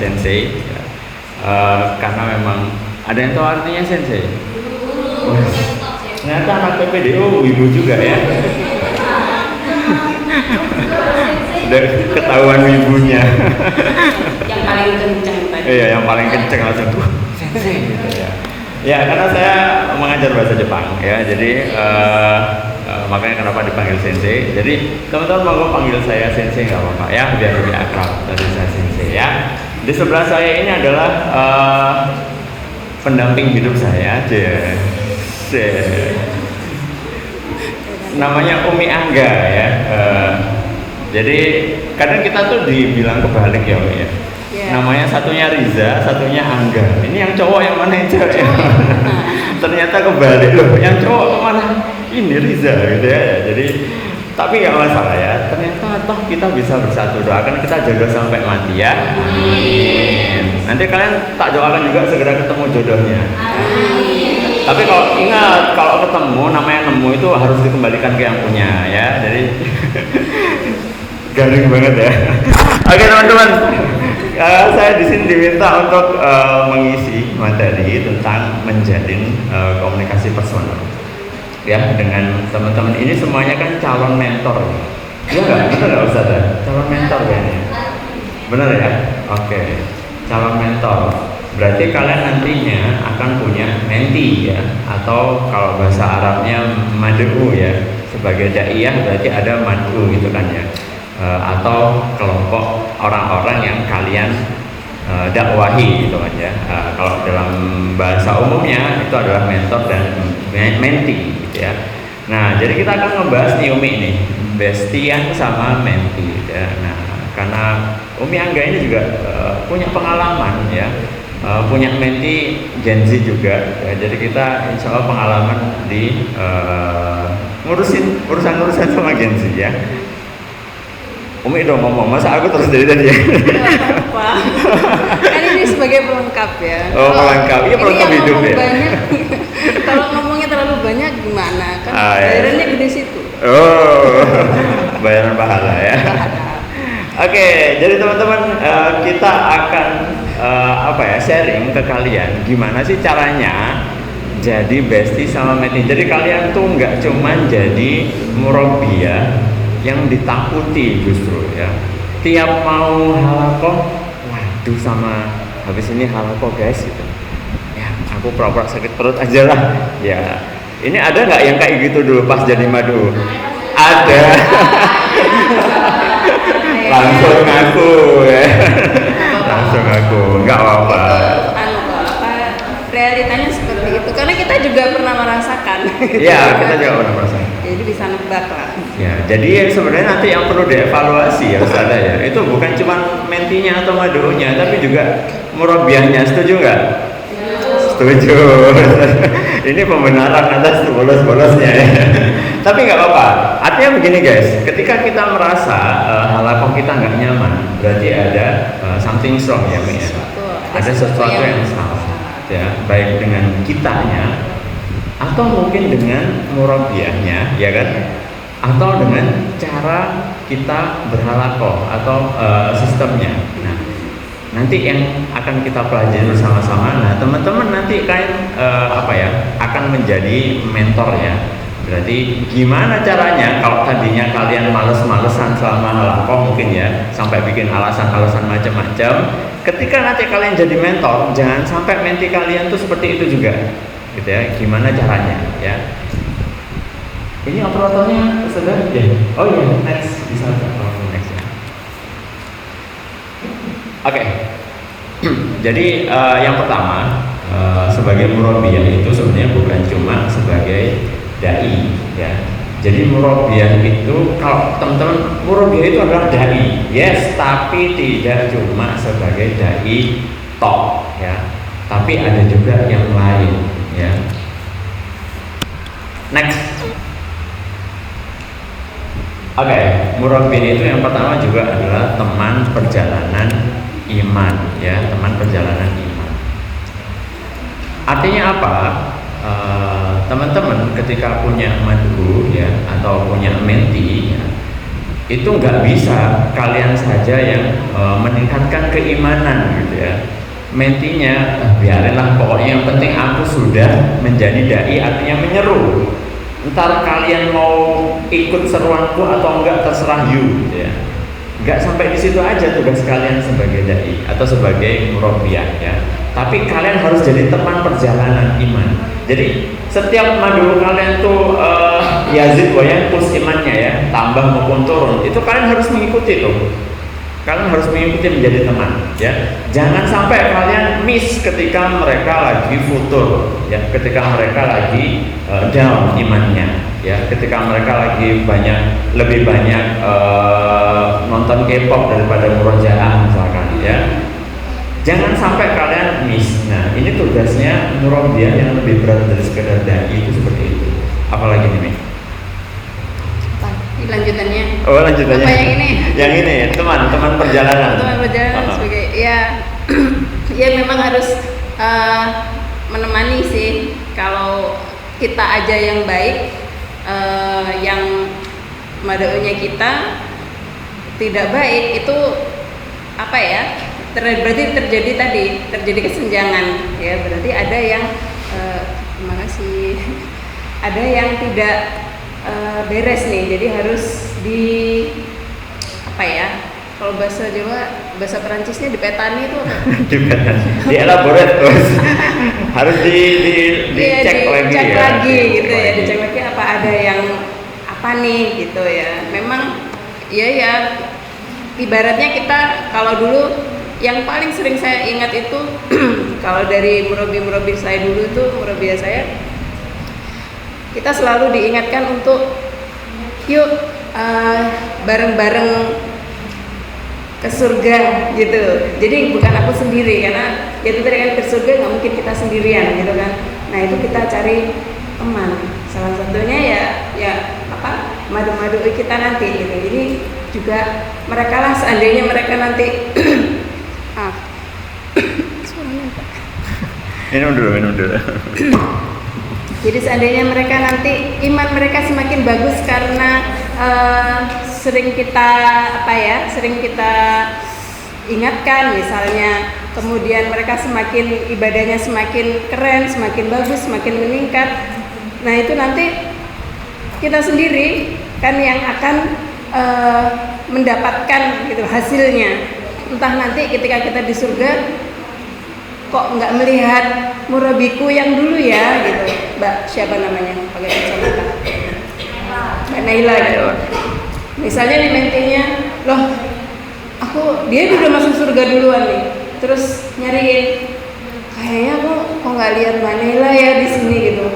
sensei ya. Karena memang ada yang tahu artinya sensei. Ternyata anak PPDO ibu juga ya. Udah ketahuan ibunya. Yang paling kenceng tadi. Iya, yang paling kenceng langsung sensei gitu ya. Ya, karena saya mengajar bahasa Jepang ya, jadi makanya kenapa dipanggil sensei. Jadi teman-teman mau panggil saya sensei nggak apa-apa ya, biar lebih akrab dari saya sensei ya. Di sebelah saya ini adalah pendamping hidup saya, namanya Umi Angga ya. Jadi kadang kita tuh dibilang kebalik ya, Umi ya. Namanya satunya Riza, satunya Angga. Ini yang cowok yang mana yang cewek? Ternyata kebalik loh. Yang cowok kemana? Ini Riza gitu ya. Jadi tapi nggak masalah ya. Ternyata toh kita bisa bersatu. Doakan kita jodoh sampai mati ya. Amin. Nanti kalian tak doakan juga segera ketemu jodohnya. Amin. Tapi kalau ingat, kalau ketemu namanya nemu itu harus dikembalikan ke yang punya ya. Jadi garing banget ya. Oke teman-teman. Saya di sini diminta untuk mengisi materi tentang menjalin komunikasi personal ya dengan teman-teman. Ini semuanya kan calon mentor ya nggak? Bener nggak Ustaz? Calon mentor kayaknya bener ya? Oke. Calon mentor berarti kalian nantinya akan punya menti ya, atau kalau bahasa Arabnya mad'u ya, sebagai da'iyah berarti ada mad'u gitu kan ya. Atau kelompok orang-orang yang kalian dakwahi gitu kan ya. Kalau dalam bahasa umumnya itu adalah mentor dan menti gitu ya. Nah, jadi kita akan ngebahas nih Umi ini, bestian sama menti gitu ya. Nah, karena Umi Angga ini juga punya pengalaman ya, punya menti Gen Z juga ya. Jadi kita insya Allah pengalaman di ngurusin urusan-urusan sama Gen Z ya. Umi dong ngomong, masa aku terus dari tadi ya? Apa? Kan ini sebagai pelengkap ya. Oh, pelengkap, iya pelengkap hidup ya. Kalau ngomongnya terlalu banyak gimana? Kan ya. bayarannya di situ. Oh, bayaran pahala ya. Oke, jadi teman-teman kita akan sharing ke kalian gimana sih caranya jadi bestie sama menti. Jadi kalian tuh nggak cuman jadi murabbiah yang ditakuti justru ya. Tiap mau halakoh, waduh sama habis ini halakoh guys gitu. Ya, aku pura-pura sakit perut aja lah. Ya, ini ada nggak yang kayak gitu dulu pas jadi madu? Ada. Langsung ngaku ya. Langsung ngaku, nggak apa-apa. Realitanya seperti itu, karena kita juga pernah merasakan. Iya, kita juga pernah merasakan. Jadi bisa nebak lah. Ya, jadi sebenarnya nanti yang perlu dievaluasi ya Ustaz ya, itu bukan cuma mentinya atau madunya, tapi juga murabiahnya. Setuju nggak? Setuju. Ini pembenaran atas bolos-bolosnya ya. Tapi nggak apa-apa. Artinya begini guys, ketika kita merasa halakoh kita nggak nyaman, berarti ada something wrong ya, ya. Ada sesuatu yang salah. Ya, baik dengan kitanya atau mungkin dengan murabiahnya ya kan, atau dengan cara kita berhalakoh atau sistemnya. Nah, nanti yang akan kita pelajari bersama-sama. Nah, teman-teman nanti kalian akan menjadi mentor ya. Berarti gimana caranya kalau tadinya kalian males-malesan selama halakoh mungkin ya, sampai bikin alasan-alasan macam-macam. Ketika nanti kalian jadi mentor, jangan sampai menti kalian tuh seperti itu juga, gitu ya. Gimana caranya, ya? Ini operatornya sudah, ya? Oh iya, next bisa next ya. Oke. Jadi yang pertama sebagai murabbiyah itu sebenarnya bukan cuma sebagai dai, ya. Jadi murabbiyah itu, kalau teman-teman, murabbiyah itu adalah dai, yes, tapi tidak cuma sebagai dai tok, ya. Tapi ada juga yang lain, ya. Next. Oke, murabbiyah itu yang pertama juga adalah teman perjalanan iman, ya, teman perjalanan iman. Artinya apa? Teman-teman ketika punya madhu ya, atau punya menti ya, itu nggak bisa kalian saja yang meningkatkan keimanan gitu ya. Mentinya biarinlah, pokoknya yang penting aku sudah menjadi dai, artinya menyeru. Ntar kalian mau ikut seruanku atau enggak terserah you gitu ya. Enggak sampai di situ aja tugas kalian sebagai dai atau sebagai murabbiyah ya. Tapi kalian harus jadi teman perjalanan iman. Jadi setiap madu kalian tuh yazid wa yanqus imannya ya, tambah maupun turun, itu kalian harus mengikuti tuh. Kalian harus mengikuti menjadi teman ya. Jangan sampai kalian miss ketika mereka lagi futur ya, ketika mereka lagi down imannya ya, ketika mereka lagi lebih banyak nonton K-pop daripada murojaah misalkan ya. Jangan sampai kalian miss. Nah, ini tugasnya murabbiyah yang lebih berat dari sekedar dai itu seperti itu. Apalagi nih, lanjutannya. Oh, lanjutannya. Apa yang ini? Yang ini, teman perjalanan. Teman perjalanan sebagai ya ya memang harus menemani sih. Kalau kita aja yang baik, yang madaunya kita tidak baik, itu apa ya? Berarti terjadi kesenjangan ya. Berarti ada yang terima kasih. Ada yang tidak beres nih, jadi harus di apa ya, kalau bahasa Jawa, bahasa Perancisnya dipetani itu dielaborate terus harus dicek lagi dicek ya, lagi gitu ya, dicek lagi apa ada yang apa nih gitu ya. Memang ya ibaratnya kita kalau dulu yang paling sering saya ingat itu kalau dari murabi saya dulu tuh, murabi saya, kita selalu diingatkan untuk yuk bareng-bareng ke surga gitu. Jadi bukan aku sendiri, karena itu tadi kan ke surga nggak mungkin kita sendirian gitu kan. Nah itu kita cari teman. Salah satunya ya apa, madu-madu kita nanti gitu. Ini juga mereka lah, seandainya mereka nanti minum dulu. Jadi seandainya mereka nanti iman mereka semakin bagus karena sering kita ingatkan misalnya, kemudian mereka semakin ibadahnya semakin keren, semakin bagus, semakin meningkat. Nah itu nanti kita sendiri kan yang akan mendapatkan gitu hasilnya. Entah nanti ketika kita di surga kok nggak melihat murabiku yang dulu ya gitu, Mbak siapa namanya pakai kacamata, Mbak Naila gitu. Misalnya nih mentinya, loh dia udah masuk surga duluan nih, terus nyariin, kayaknya kok nggak lihat Mbak Naila ya di sini gitu.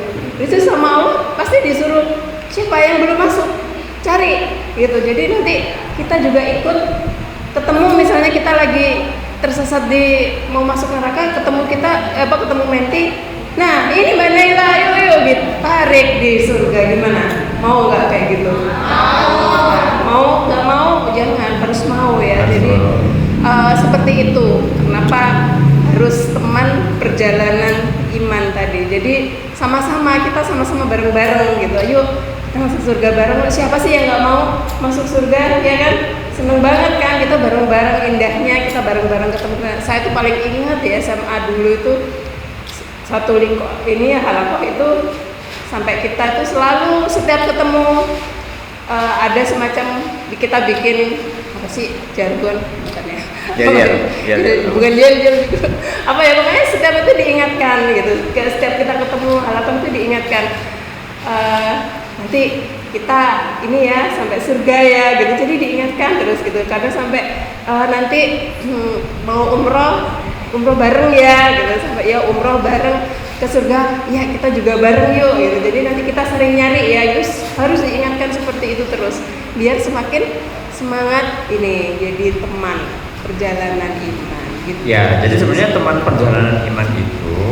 Itu sama Allah pasti disuruh siapa yang belum masuk cari gitu. Jadi nanti kita juga ikut ketemu, misalnya kita lagi tersesat mau masuk neraka, ketemu menti, nah ini Mbak Naila, yuk gitu, tarik di surga. Gimana, mau nggak kayak gitu? Mau nggak mau, jangan, harus mau ya. Jadi seperti itu kenapa harus teman perjalanan iman tadi. Jadi kita sama-sama bareng-bareng gitu. Ayo kita masuk surga bareng. Siapa sih yang nggak mau masuk surga, ya kan? Seneng banget kan kita bareng-bareng, indahnya kita bareng-bareng ketemu. Saya tuh paling ingat ya SMA dulu itu satu lingkup ini ya, halakoh itu, sampai kita tuh selalu setiap ketemu ada semacam kita bikin apa sih, jargon bukan ya? Bukan jargon gitu. Apa ya, pokoknya setiap itu diingatkan gitu. Setiap kita ketemu halakoh itu diingatkan. Nanti kita ini ya sampai surga ya gitu, jadi diingatkan terus gitu, karena sampai nanti mau umroh bareng ya gitu, sampai ya umroh bareng ke surga ya, kita juga bareng yuk gitu. Jadi nanti kita sering nyari ya, harus diingatkan seperti itu terus, biar semakin semangat ini jadi teman perjalanan iman gitu. Ya, jadi sebenarnya teman perjalanan iman itu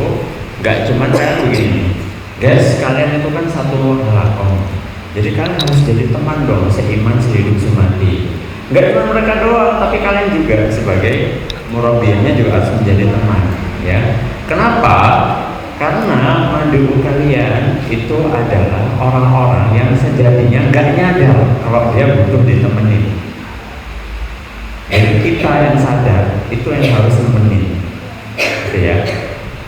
nggak cuma kayak begini, guys, kalian itu kan satu halakoh. Jadi kalian harus jadi teman dong, seiman, sehidup, semati. Enggak cuma mereka doang, tapi kalian juga sebagai murabbiyahnya juga harus menjadi teman, ya. Kenapa? Karena madu kalian itu adalah orang-orang yang sejatinya nggak nyadar kalau dia butuh ditemenin. Jadi kita yang sadar itu yang harus nemenin, gitu ya.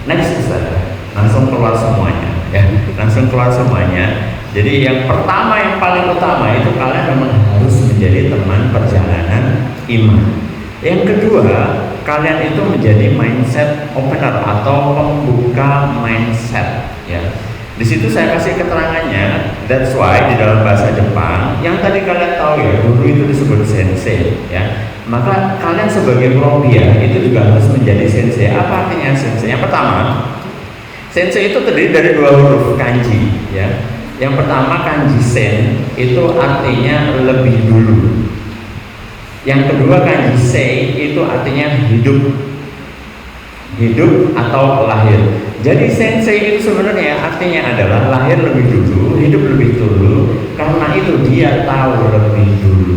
Next saja, langsung keluar semuanya, ya, langsung keluar semuanya. Jadi yang pertama, yang paling utama itu kalian memang harus menjadi teman perjalanan iman. Yang kedua, kalian itu menjadi mindset opener atau pembuka mindset, ya. Di situ saya kasih keterangannya. That's why di dalam bahasa Jepang, yang tadi kalian tahu ya, guru itu disebut sensei, ya. Maka kalian sebagai murabbiah itu juga harus menjadi sensei. Apa artinya sensei? Yang pertama, sensei itu terdiri dari 2 huruf kanji, ya. Yang pertama kanji sen itu artinya lebih dulu. Yang kedua kanji sei itu artinya hidup. Hidup atau lahir. Jadi sensei itu sebenarnya artinya adalah lahir lebih dulu, hidup lebih dulu. Karena itu dia tahu lebih dulu.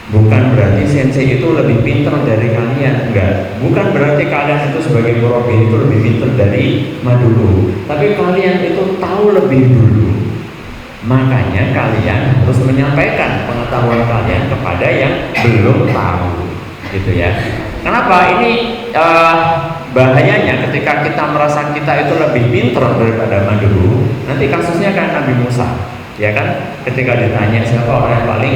Bukan berarti sensei itu lebih pintar dari kalian, enggak. Bukan berarti kalian itu sebagai murabbi itu lebih pintar dari madulu. Tapi kalian itu tahu lebih dulu. Makanya kalian harus menyampaikan pengetahuan kalian kepada yang belum tahu, gitu ya. Kenapa? Ini bahayanya ketika kita merasa kita itu lebih pintar daripada madulu. Nanti kasusnya kan Nabi Musa, ya kan? Ketika ditanya siapa orang yang paling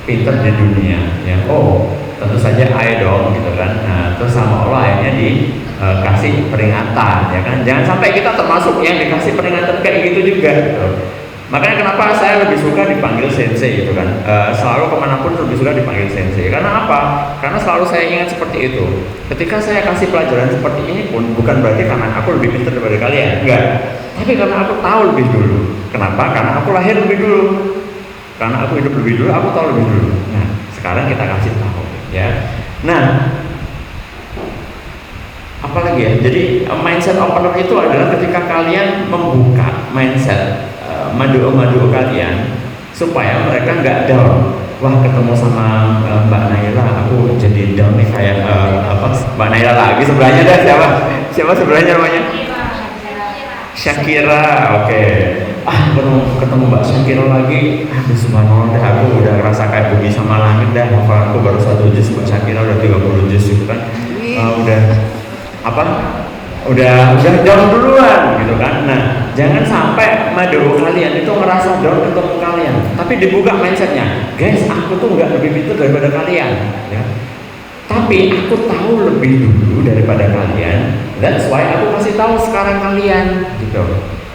pintar di dunia, ya, oh tentu saja I dong, gitu kan. Nah, terus sama Allah akhirnya dikasih peringatan, ya kan. Jangan sampai kita termasuk yang dikasih peringatan kayak gitu juga, gitu. Makanya kenapa saya lebih suka dipanggil sensei, gitu kan. Selalu kemanapun lebih suka dipanggil sensei. Karena apa? Karena selalu saya ingat seperti itu. Ketika saya kasih pelajaran seperti ini pun bukan berarti karena aku lebih pintar daripada kalian, enggak. Tapi karena aku tahu lebih dulu. Kenapa? Karena aku lahir lebih dulu. Karena aku hidup lebih dulu, aku tahu lebih dulu. Nah, sekarang kita kasih tahu, ya. Nah, apalagi ya? Jadi mindset opener itu adalah ketika kalian membuka mindset madu kalian supaya mereka nggak down. Wah, ketemu sama Mbak Naila, aku jadi down nih kayak Mbak Naila lagi sebelahnya dah siapa sebelahnya namanya? Syakira, oke. Ketemu Mbak Syakira lagi, aduh subhanallah deh, aku udah ngerasa kayak bumi sama langit dah. Aku baru 1 juz, Mbak Syakira udah 30 juz gitu kan. Udah down duluan gitu kan. Nah, jangan sampai madu kalian itu ngerasa down ketemu kalian, tapi dibuka mindsetnya, guys, aku tuh nggak lebih pintar daripada kalian, ya. Tapi aku tahu lebih dulu daripada kalian. That's why aku kasih tahu sekarang kalian, gitu.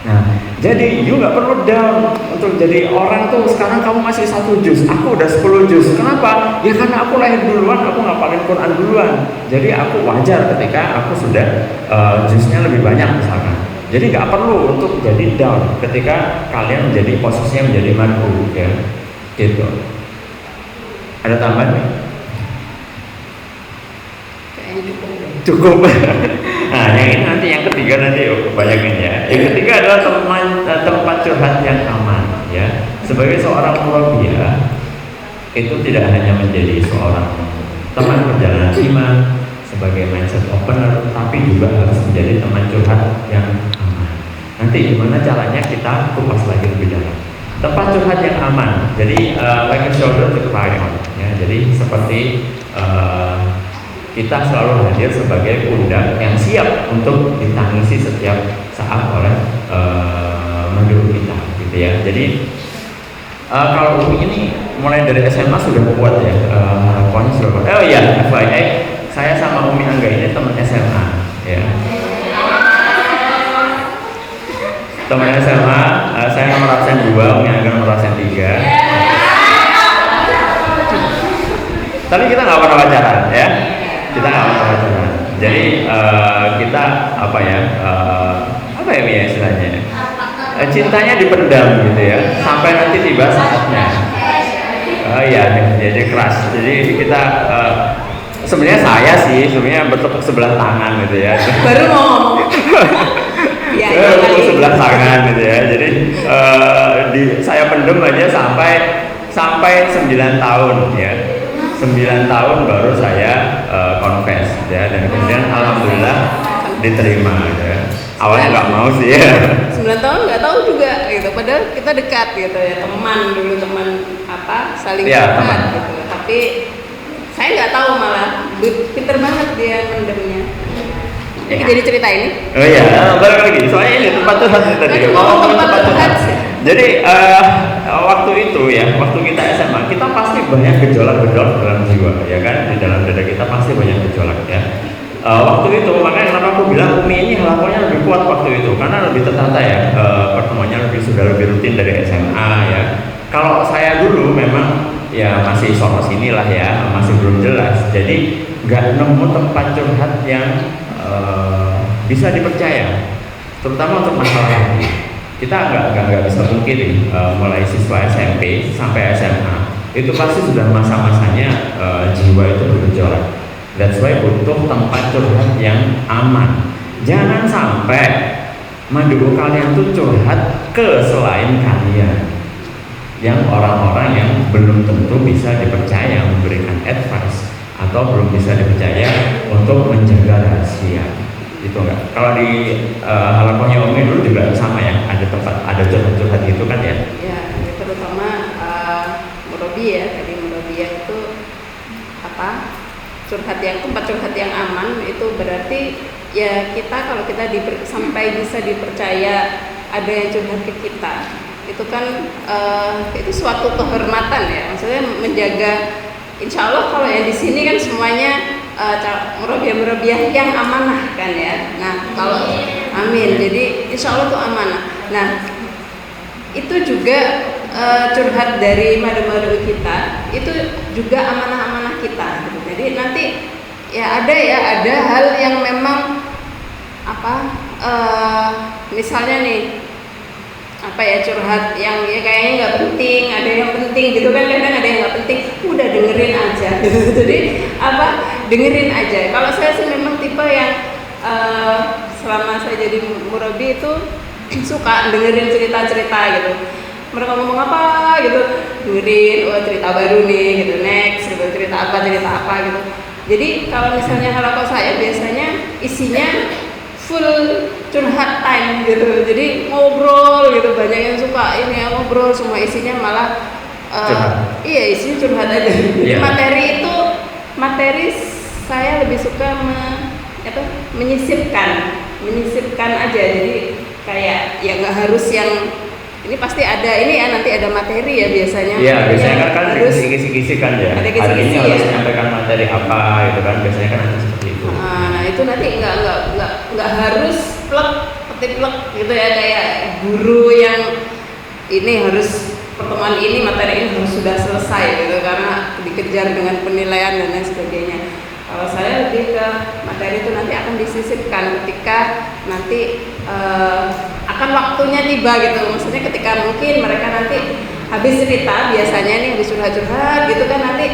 Nah, jadi you nggak perlu down untuk jadi orang tuh sekarang kamu masih 1 juz, aku udah 10 juz. Kenapa? Ya karena aku lahir duluan, aku ngapalin Quran duluan. Jadi aku wajar ketika aku sudah juznya lebih banyak misalkan. Jadi nggak perlu untuk jadi down ketika kalian menjadi posisinya menjadi madhu, ya, gitu. Ada tambahan nih? Cukup. Nah, yang ini nanti yang ketiga nanti kebanyakan ya. Yang ketiga adalah tempat curhat yang aman, ya. Sebagai seorang murabbiah itu tidak hanya menjadi seorang teman perjalanan iman sebagai mindset opener, tapi juga harus menjadi teman curhat yang aman. Nanti gimana caranya kita kupas lagi lebih dalam. Tempat curhat yang aman. Jadi like a shoulder to cry on, ya. Jadi seperti kita selalu hadir sebagai pundak yang siap untuk ditangisi setiap saat oleh menurut kita, gitu ya. Jadi kalau Umi ini mulai dari SMA sudah kuat ya, harapannya sudah kuat. Oh iya, FYI, saya sama Umi Angga ini teman SMA, ya. Teman SMA, saya nomor absen 2, Umi Angga nomor absen 3. Tapi kita nggak pernah pacaran, ya. Kita nggak pernah pacaran. Jadi kita apa ya istilahnya? Cintanya dipendam gitu ya, sampai nanti tiba saatnya. Oh iya, jadi keras. Jadi kita sebenarnya saya sih sebenarnya bertepuk sebelah tangan gitu ya. Baru mau ngomong. Ya, bertepuk sebelah tangan gitu ya. Jadi saya pendem aja sampai 9 tahun ya. 9 tahun baru saya confess ya, dan kemudian alhamdulillah diterima ya. Awalnya nggak mau sih ya. 9 tahun nggak tahu juga gitu, padahal kita dekat gitu ya, teman dulu, teman apa, saling Iya, dekat teman. gitu. Tapi saya nggak tahu, malah pinter banget dia mendemnya. Jadi jadi cerita ini. Oh iya, balik lagi. Soalnya ini tempat curhat nih tadi. Aduh, Ngomong tempat tempat curhat. curhat. Jadi waktu itu ya, waktu kita SMA, kita pasti banyak gejolak-gejolak dalam jiwa, ya kan? Di dalam dada kita pasti banyak gejolak ya. Waktu itu makanya kenapa aku bilang Umi ini halakonya lebih kuat waktu itu, karena lebih tertata ya, pertemuannya sudah lebih rutin dari SMA ya. Kalau saya dulu memang ya masih soal sinilah ya, masih belum jelas, jadi nggak nemu tempat curhat yang bisa dipercaya, terutama untuk masalah hati. Kita nggak bisa mungkin mulai siswa SMP sampai SMA itu pasti sudah masa-masanya jiwa itu bergejolak. That's why butuh tempat curhat yang aman. Jangan sampai madu kalian tuh curhat ke selain kalian, yang orang-orang yang belum tentu bisa dipercaya memberikan advice atau belum bisa dipercaya untuk menjaga rahasia. Itu enggak. Kalau di halakonya Umi dulu juga sama ya, ada tempat, ada curhat-curhat gitu kan ya? Ya, terutama Murobi ya, tadi Murobi itu apa? Tempat curhat yang aman itu berarti ya kita, kalau kita sampai bisa dipercaya ada yang curhat ke kita, itu kan itu suatu kehormatan ya, maksudnya menjaga. Insya Allah kalau yang di sini kan semuanya murabiah yang amanah kan ya. Nah kalau amin, jadi insya Allah tuh amanah. Nah itu juga curhat dari madu-madu kita itu juga amanah-amanah kita gitu. Jadi nanti ya ada hal yang memang apa, misalnya nih apa ya, curhat yang ya kayaknya nggak penting, ada yang penting gitu kan, kadang ada yang nggak penting, udah dengerin aja gitu. Jadi apa, dengerin aja. Kalau saya sih memang tipe yang selama saya jadi murabi itu suka dengerin cerita-cerita gitu. Mereka ngomong apa gitu, dengerin, oh cerita baru nih gitu, next gitu, cerita apa gitu. Jadi kalau misalnya halakoh saya biasanya isinya full curhat time gitu, jadi ngobrol gitu, banyak yang suka ini ya, ngobrol, semua isinya malah iya isinya curhat aja. Jadi materi saya lebih suka menyisipkan aja, jadi kayak ya nggak harus yang ini pasti ada ini ya, nanti ada materi ya biasanya. Iya, biasanya kan harus kisi-kisi kan ya. Ada Hari ini harus ya, menyampaikan materi apa gitu kan, biasanya kan nanti seperti itu. Nah itu nanti nggak harus plek gitu ya, kayak guru yang ini harus pertemuan ini, materi ini harus sudah selesai gitu, karena dikejar dengan penilaian dan lain sebagainya. Kalau saya lebih ke materi itu nanti akan disisipkan ketika nanti akan waktunya tiba gitu. Maksudnya ketika mungkin mereka nanti habis cerita, biasanya nih habis curhat gitu kan, nanti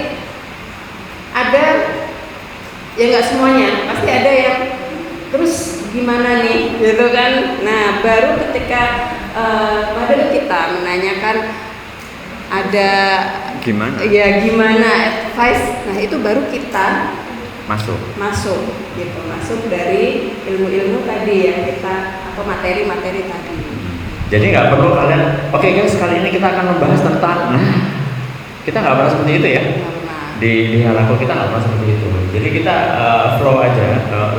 ada ya, nggak semuanya, pasti ada yang terus gimana nih gitu kan. Nah baru ketika pada kita menanyakan ada gimana advice, nah itu baru kita masuk dari ilmu-ilmu tadi yang kita, atau materi-materi tadi. Jadi nggak perlu kalian, oke guys, kali ini kita akan membahas tentang, kita nggak pernah seperti itu ya. Di halakoh kita nggak pernah seperti itu. Jadi kita flow aja,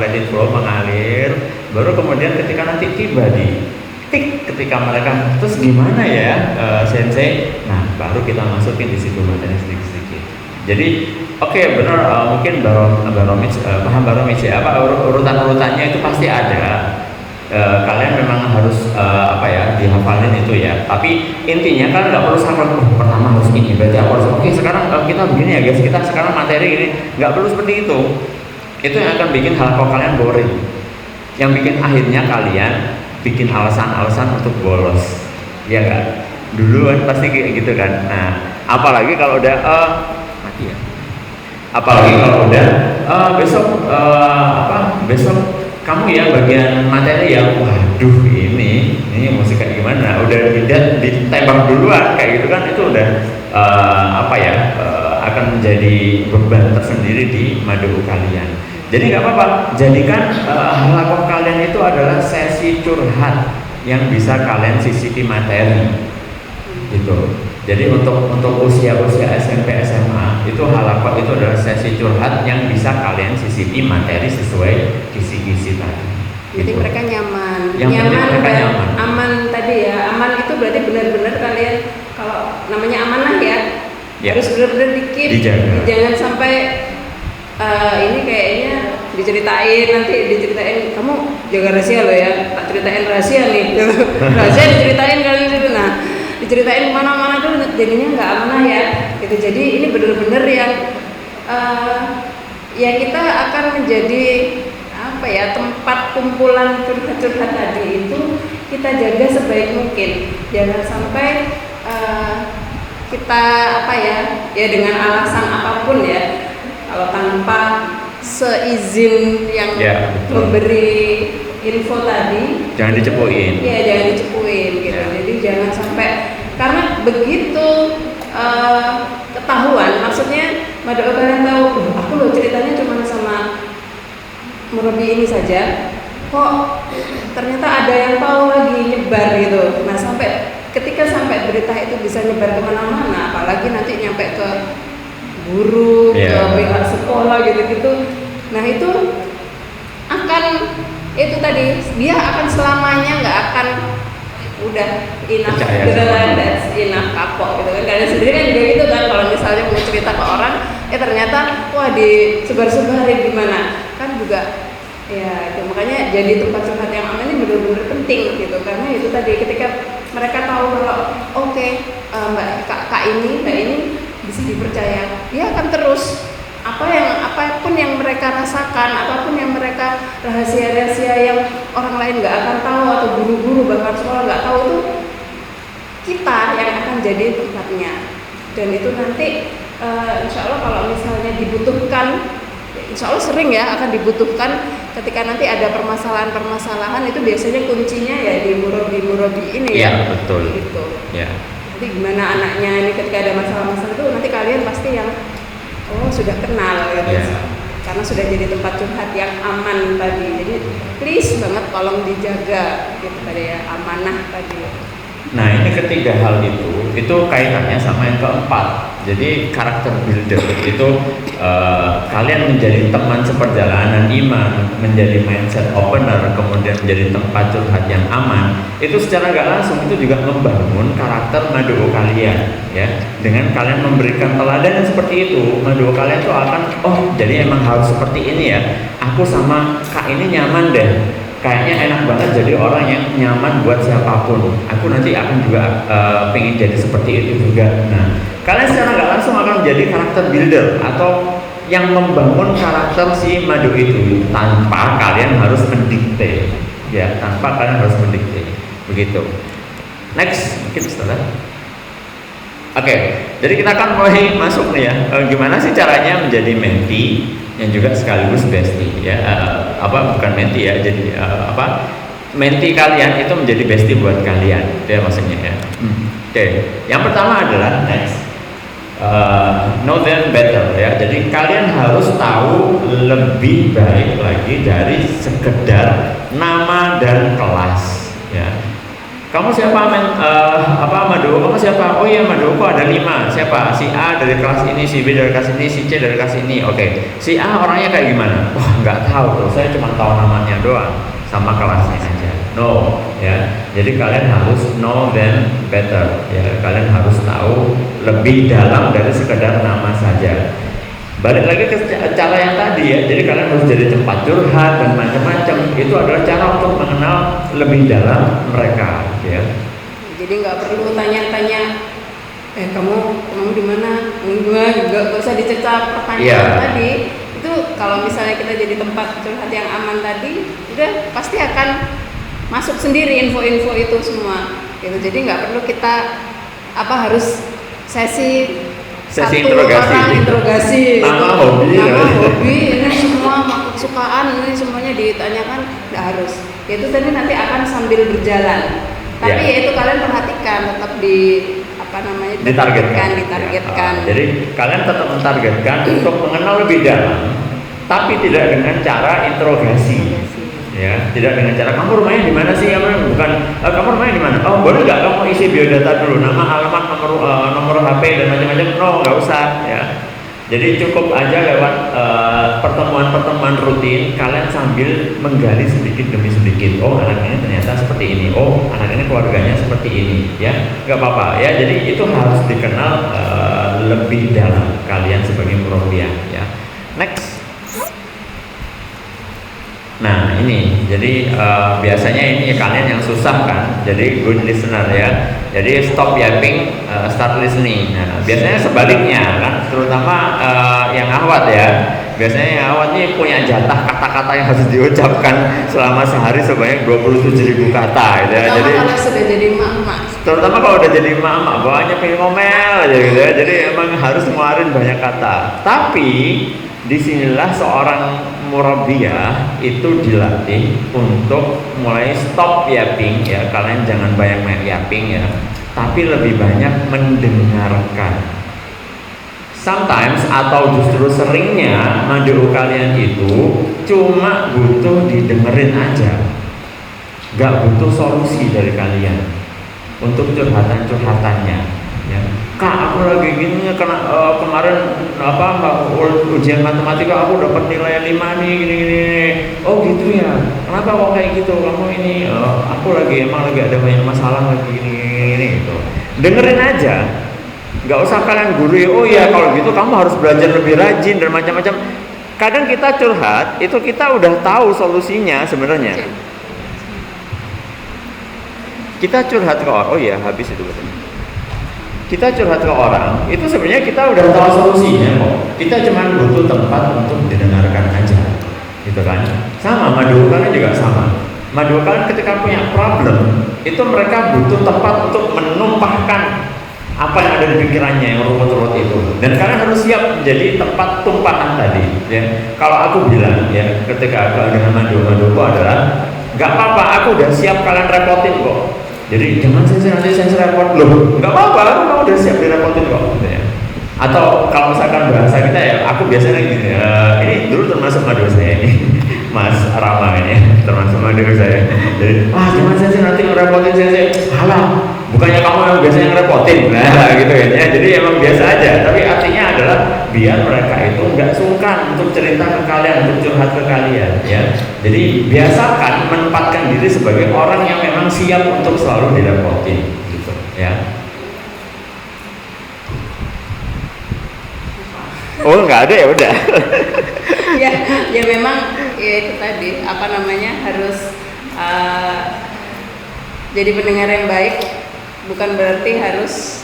let it flow, mengalir. Baru kemudian ketika nanti tiba di tik, ketika mereka terus gimana ya sensei, nah baru kita masukin di situ materi sedikit-sedikit. Jadi oke, benar, mungkin paham Baromic ya, urutan-urutannya itu pasti ada. Kalian memang harus dihafalin itu ya. Tapi intinya kan nggak perlu saklek, pertama harus ini, berarti aku harus oke sekarang kita begini ya guys, kita sekarang materi ini, nggak perlu seperti itu. Itu yang akan bikin halakoh kalian boring. Yang bikin akhirnya kalian bikin alasan-alasan untuk bolos, ya kan? Dulu kan pasti kayak gitu kan. Nah, apalagi kalau udah mati ya. Apalagi kalau udah besok kamu ya bagian materi yang waduh ini mesti kayak gimana, udah ditembak duluan kayak gitu kan, itu udah akan menjadi beban tersendiri di madu kalian. Jadi nggak apa-apa, jadikan halaqah kalian itu adalah sesi curhat yang bisa kalian sisipi materi, gitu. Jadi untuk usia-usia SMP SMA itu halaqah itu adalah sesi curhat yang bisa kalian sisipi materi sesuai kisi-kisi tadi. Jadi Gitu. mereka nyaman, Yang penting mereka dan nyaman. aman tadi ya. Aman itu berarti benar-benar kalian kalau namanya amanah ya, Ya. harus benar-benar dikit, Dijaga. jangan sampai ini kayaknya diceritain kamu jaga rahasia lo ya, tak ceritain rahasia nih, rahasia diceritain kalian itu, nah diceritain kemana-mana tuh jadinya nggak amanah ya, gitu. Jadi ini benar-benar yang ya kita akan menjadi apa ya, tempat kumpulan curhat-curhat tadi itu kita jaga sebaik mungkin, jangan sampai kita apa ya dengan alasan apapun ya, kalau tanpa seizin yang Ya, betul. memberi info tadi Jangan dicepuin. ya jangan dicepuin gitu. Ya. Jadi jangan sampai, karena begitu ketahuan, maksudnya Madaoh kalian tahu, aku loh ceritanya cuma sama murabi ini saja, kok ternyata ada yang tahu lagi, nyebar gitu. Nah ketika sampai berita itu bisa nyebar kemana-mana, apalagi nanti nyampe ke guru, ke pihak sekolah gitu-gitu. Nah itu akan, itu tadi, dia akan selamanya nggak akan udah enough, that's enough, kapok gitu kan. Kalian sendiri kan juga gitu kan, kalau misalnya mau cerita ke orang, ternyata wah disebar-sebarin gimana, kan juga ya itu. Makanya jadi tempat curhat yang aman ini benar-benar penting gitu, karena itu tadi ketika mereka tahu kalau oke, mbak ini bisa dipercaya, dia akan terus apapun yang mereka rasakan, apapun yang mereka rahasia-rahasia yang orang lain nggak akan tahu, atau guru-guru bahkan sekolah nggak tahu, itu kita yang akan jadi tempatnya. Dan itu nanti insya Allah kalau misalnya dibutuhkan, insya Allah sering ya akan dibutuhkan ketika nanti ada permasalahan-permasalahan, itu biasanya kuncinya ya di murabi ini ya. Betul. Gitu. Ya. Jadi gimana anaknya ini ketika ada masalah-masalah itu, nanti kalian pasti yang sudah kenal gitu. Karena sudah jadi tempat curhat yang aman tadi. Jadi please banget tolong dijaga gitu tadi ya, amanah tadi. Nah ini ketiga hal itu kaitannya sama yang keempat. Jadi karakter builder itu kalian menjadi teman seperjalanan iman, menjadi mindset opener, kemudian menjadi tempat curhat yang aman. Itu secara nggak langsung itu juga membangun karakter Madaoh kalian, ya. Dengan kalian memberikan teladan yang seperti itu, Madaoh kalian tuh akan jadi emang harus seperti ini ya. Aku sama kak ini nyaman deh. Kayaknya enak banget jadi orang yang nyaman buat siapapun. Aku nanti akan juga pengen jadi seperti itu juga. Nah, kalian secara nggak langsung akan menjadi karakter builder atau yang membangun karakter si Madaoh itu tanpa kalian harus mendikte, ya, tanpa kalian harus mendikte. Begitu. Next, mungkin setelah. Oke, jadi kita akan mulai masuk nih ya. Gimana sih caranya menjadi mentee yang juga sekaligus bestie ya, bukan mentee ya, jadi mentee kalian itu menjadi bestie buat kalian, itu ya maksudnya ya. Oke, yang pertama adalah next, know them better ya. Jadi kalian harus tahu lebih baik lagi dari sekedar nama dan kelas ya. Kamu siapa Madaoh? Kamu siapa? Oh iya Madaoh kok ada 5. Siapa? Si A dari kelas ini, si B dari kelas ini, si C dari kelas ini. Oke. Si A orangnya kayak gimana? Wah nggak tahu tuh. Saya cuma tahu namanya doang sama kelasnya aja. No, ya. Jadi kalian harus know them better. Ya, kalian harus tahu lebih dalam dari sekedar nama saja. Balik lagi ke cara yang tadi ya, jadi kalian harus jadi tempat curhat dan macam-macam. Itu adalah cara untuk mengenal lebih dalam mereka ya. Jadi nggak perlu tanya-tanya kamu di mana, nggak usah dicerita pertanyaan tadi. Itu kalau misalnya kita jadi tempat curhat yang aman tadi, udah pasti akan masuk sendiri info-info itu semua gitu. Jadi nggak perlu kita harus sesi interogasi nama hobi ini semua kesukaan, ini semuanya ditanyakan, nggak harus. Itu tadi nanti akan sambil berjalan, tapi itu kalian perhatikan, tetap ditargetkan. Jadi kalian tetap mentargetkan untuk mengenal lebih dalam tapi tidak dengan cara interogasi. Ya, tidak dengan cara kamu rumahnya di mana sih, kamu bukan kamu rumahnya di mana, oh boleh nggak kamu isi biodata dulu, nama, alamat, nomor HP dan macam-macam, no nggak usah ya. Jadi cukup aja lewat pertemuan-pertemuan rutin kalian sambil menggali sedikit demi sedikit, oh anak ini ternyata seperti ini, oh anak ini keluarganya seperti ini ya, nggak apa-apa ya. Jadi itu harus dikenal lebih dalam kalian sebagai murabbiyah ya. Next. Nah ini, jadi biasanya ini kalian yang susah kan, jadi good listener ya. Jadi stop yapping, start listening. Nah biasanya sebaliknya kan, terutama yang awat ya. Biasanya yang awat ini punya jatah kata-kata yang harus diucapkan selama sehari sebanyak 27.000 kata gitu ya. Jadi kalau sudah jadi emak-emak, terutama kalau udah jadi emak-emak, bawaannya pengen ngomel aja gitu ya. Jadi emang harus ngeluarin banyak kata. Tapi disinilah seorang murabbiyah itu dilatih untuk mulai stop yapping ya. Kalian jangan banyak yapping ya, tapi lebih banyak mendengarkan. Sometimes atau justru seringnya mad'u kalian itu cuma butuh didengerin aja, gak butuh solusi dari kalian untuk curhatan-curhatannya ya. Kak aku lagi gini kena kemarin ujian matematika aku dapat nilai 5 nih gini. Oh gitu ya, kenapa kok kayak gitu kamu ini? Aku emang lagi ada banyak masalah lagi gini gitu. Dengerin aja, nggak usah kalian gurui. Oh ya kalau gitu kamu harus belajar lebih rajin dan macam-macam. Kadang kita curhat itu kita udah tahu solusinya sebenarnya. Kita curhat ke orang, oh iya habis itu betul. Kita curhat ke orang, itu sebenarnya kita udah tahu solusinya kok. Kita cuma butuh tempat untuk didengarkan aja, gitu kan? Sama mad'u kalian juga sama. Mad'u kalian ketika punya problem, itu mereka butuh tempat untuk menumpahkan apa yang ada di pikirannya yang ruwet-ruwet itu. Dan kalian harus siap menjadi tempat tumpahan tadi. Ya. Kalau aku bilang ya, ketika aku dengan mad'u adalah, nggak apa-apa, aku udah siap kalian repotin kok. Jadi jangan nanti saya repot loh, nggak apa-apa, kamu udah siap direpotin kok gitu ya. Atau kalau misalkan bahasa kita ya, aku biasanya gini, ini dulu termasuk mad'u saya ini, Mas Rama ini termasuk mad'u saya. Jadi, jangan saya nanti ngerepotin saya, halah, bukannya kamu yang biasanya ngerepotin, nah gitu ya. Jadi emang biasa aja, tapi artinya adalah biar mereka itu nggak sungkan untuk cerita ke kalian, untuk curhat ke kalian ya. Jadi biasakan menempatkan diri sebagai orang yang memang siap untuk selalu direpotin gitu ya. Oh nggak ada ya udah. ya memang ya itu tadi apa namanya harus jadi pendengar yang baik, bukan berarti harus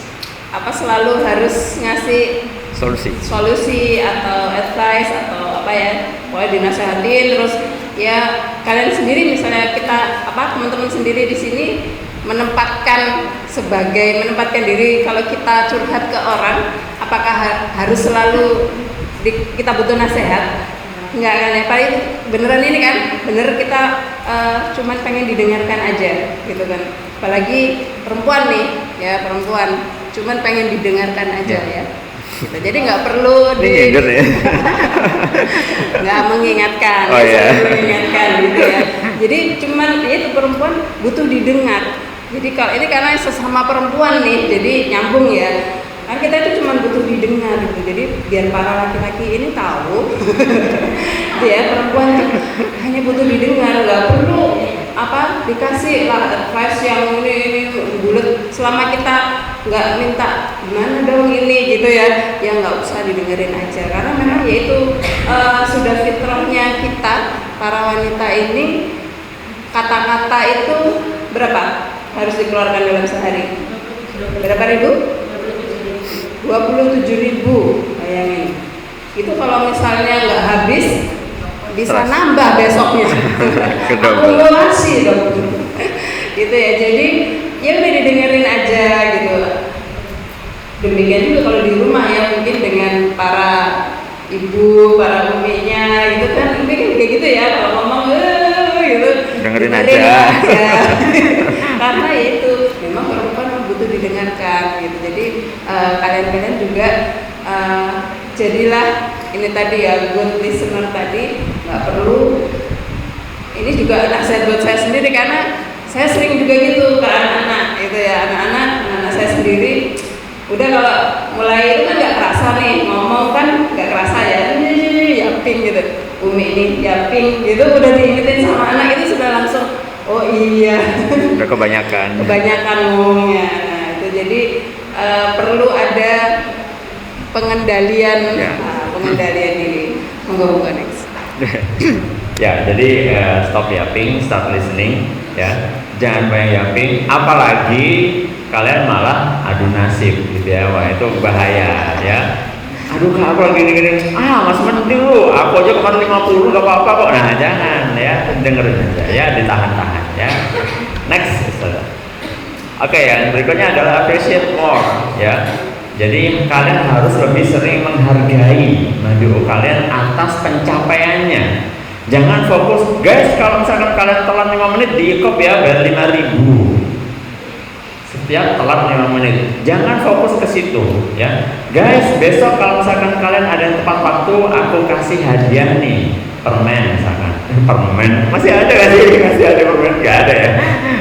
selalu harus ngasih solusi atau advice atau apa ya, pokoknya dinasehatin terus ya. Kalian sendiri misalnya kita teman-teman sendiri di sini menempatkan diri kalau kita curhat ke orang, apakah harus selalu kita butuh nasihat? Enggak kan ya, paling beneran ini kan bener kita cuman pengen didengarkan aja gitu kan. Apalagi perempuan nih ya, perempuan cuman pengen didengarkan aja ya. Gitu. Jadi nggak perlu nggak mengingatkan, mengingatkan gitu ya. Jadi cuman itu perempuan butuh didengar. Jadi kalau ini karena sesama perempuan nih, jadi nyambung ya. Kan kita itu cuma butuh didengar gitu. Jadi biar para laki-laki ini tahu, ya perempuan tuh hanya butuh didengar, nggak perlu dikasih lah advice yang ini bulat. Selama kita nggak minta gimana dong ini gitu ya, nggak usah didengerin aja. Karena memang yaitu sudah fitrahnya kita para wanita ini, kata-kata itu berapa harus dikeluarkan dalam sehari? Berapa ribu? 27.000, bayangin. Itu kalau misalnya nggak habis, bisa nambah besoknya. Akumulasi dong. Gitu ya. Jadi ya udah didengerin aja gitu. Demikian juga kalau di rumah ya, mungkin dengan para ibu, para uminya gitu kan, mungkin kayak gitu ya. Kalau ngomong gitu, dengerin aja. Karena ya itu memang perempuan butuh didengarkan gitu. Jadi kalian-kalian juga jadilah ini tadi ya, good listener tadi, nggak perlu. Ini juga nasihat buat saya sendiri karena saya sering juga gitu ke anak-anak itu ya, anak-anak saya sendiri. Udah kalau mulai itu kan nggak kerasa nih, ngomong kan nggak kerasa ya, yaping gitu, Umi ini yaping gitu, udah diingetin sama anak itu sudah langsung, oh iya, udah kebanyakan ngomongnya. Nah itu jadi perlu ada pengendalian, ya. Pengendalian diri. Monggo next. Ya, jadi stop yapping, start listening, ya. Jangan banyak yapping, apalagi kalian malah adu nasib gitu ya. Wah, itu bahaya ya. Aduh, kak, aku lagi gini-gini. Mas mending lu, aku aja kemarin 50 gak apa-apa kok. Nah, jangan ya, dengerin aja ya, ditahan-tahan ya. Next, Oke, yang berikutnya adalah appreciate more ya. Jadi kalian harus lebih sering menghargai maju kalian atas pencapaiannya. Jangan fokus, guys, kalau misalkan kalian telat 5 menit di e-cop ya, bayar 5.000 setiap telat 5 menit. Jangan fokus ke situ ya. Guys, besok kalau misalkan kalian ada yang tepat waktu, aku kasih hadiah nih, permen misalkan. Permen, masih ada gak sih? Masih ada permen? Gak ada ya.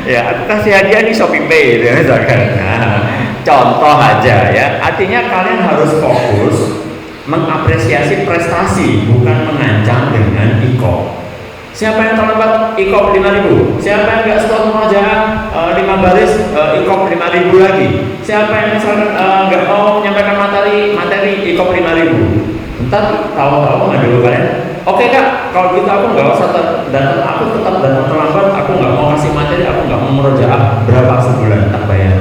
Ya, aku kasih hadiah nih Shopee Pay gitu misalkan. Nah, contoh aja ya. Artinya kalian harus fokus mengapresiasi prestasi, bukan mengancam dengan e-cop. Siapa yang terlambat e-cop 5.000? Siapa yang nggak stop pengerjaan 5 baris e-cop 5.000 lagi? Siapa yang misalkan nggak mau menyampaikan materi e-cop 5.000? Ntar tahu-tahu nggak dulu kalian. Oke kak, kalau gitu aku nggak usah datang, aku tetap datang terlambat. Aku nggak mau kasih materi, aku nggak mau merojaah berapa sebulan tak bayar.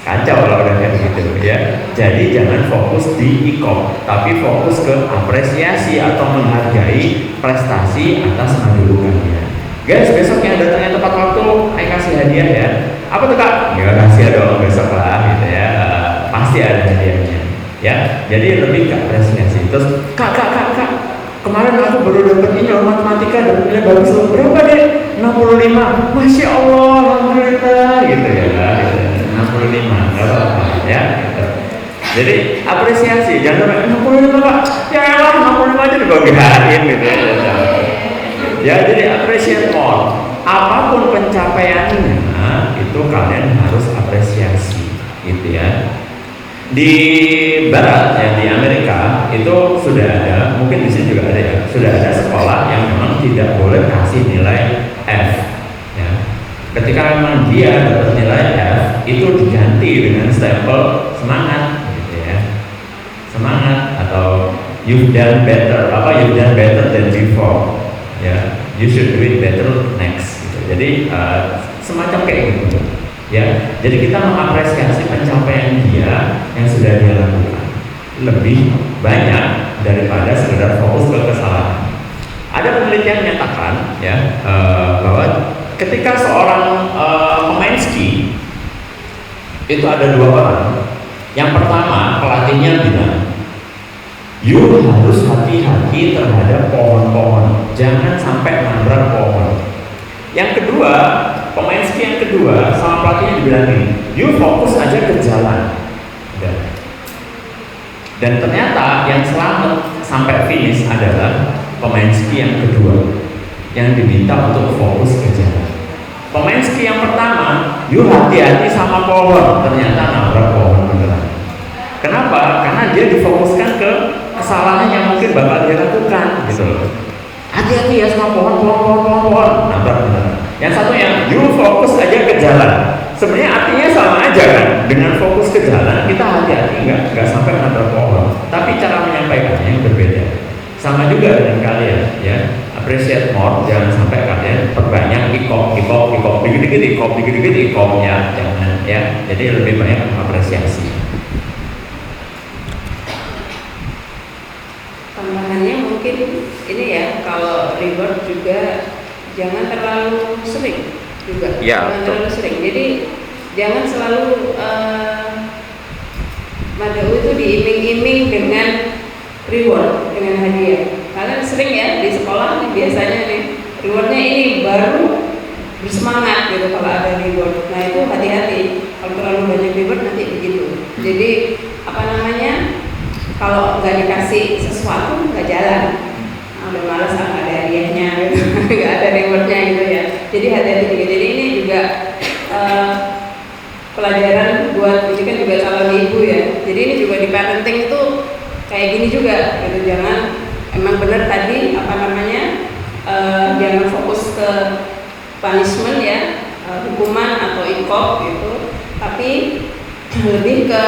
Kacau kalau udah kayak gitu ya. Jadi jangan fokus di e-cop, tapi fokus ke apresiasi atau menghargai prestasi atas kedudukannya. Guys, besok yang datangnya tepat waktu, ayo kasih hadiah ya. Apa tuh kak? Ya kasih dong besok lah gitu ya. Pasti ada hadiahnya ya. Jadi lebih ke apresiasi. Terus kak, kemarin aku baru dapat ini matematika dan nilai bagus loh. Berapa deh? 65. Masya Allah, alhamdulillah gitu ya. Gitu. 65, nggak apa-apa ya gitu. Jadi apresiasi, jangan sampai 65 pak, ya elah 65 aja dibagiin gitu ya. Ya jadi appreciate more. Apapun pencapaiannya itu kalian harus apresiasi gitu ya. Di barat ya, di Amerika itu sudah ada, mungkin di sini juga ada ya, sudah ada sekolah yang memang tidak boleh kasih nilai F ya. Ketika memang dia dapat nilai F, itu diganti dengan stempel semangat gitu ya. Semangat atau you've done better, you've done better than before ya. You should do it better next gitu. Jadi semacam kayak gitu ya. Jadi kita mengapresiasi pencapaian dia yang sudah dia lakukan lebih banyak daripada sekedar fokus ke kesalahan. Ada penelitian menyatakan ya bahwa ketika seorang pemain ski itu ada 2 orang. Yang pertama, pelatihnya bilang, you harus hati-hati terhadap pohon-pohon, jangan sampai nabrak pohon. Yang kedua, pemain ski yang kedua sama pelatihnya dibilang gini, you fokus aja ke jalan. Dan ternyata yang selamat sampai finish adalah pemain ski yang kedua, yang diminta untuk fokus ke jalan. Pemain ski yang pertama, yuk hati-hati sama pohon, ternyata nabrak pohon beneran. Kenapa? Karena dia difokuskan ke kesalahan yang mungkin bakal dia lakukan gitu. Hati-hati ya sama pohon, nabrak beneran. Yang satunya, yuk fokus aja ke jalan. Sebenarnya artinya sama aja kan. Dengan fokus ke jalan, kita hati-hati nggak sampai nabrak pohon. Tapi cara menyampaikannya yang berbeda. Sama juga dengan kalian ya. Appreciate more, jangan sampai kalian perbanyak e-cop, dikit-dikit e-cop ya, jangan ya. Jadi lebih banyak mengapresiasi. Tambahannya mungkin ini ya, kalau reward juga jangan terlalu sering juga. Ya, jangan terlalu sering. Jadi jangan selalu Madau itu diiming-iming dengan reward, dengan hadiah. Kalian sering ya di sekolah nih, biasanya nih rewardnya ini baru bersemangat gitu kalau ada reward. Nah itu hati-hati, kalau terlalu banyak reward nanti begitu. Jadi kalau nggak dikasih sesuatu nggak jalan. Udah malas nggak ada hadiahnya gitu. Nggak ada rewardnya gitu ya, jadi hati-hati juga. Jadi ini juga pelajaran buat ini kan juga calon ibu ya, jadi ini juga di parenting itu kayak gini juga gitu. Jangan, emang benar tadi apa namanya, jangan fokus ke punishment ya, hukuman atau iqab gitu, tapi lebih ke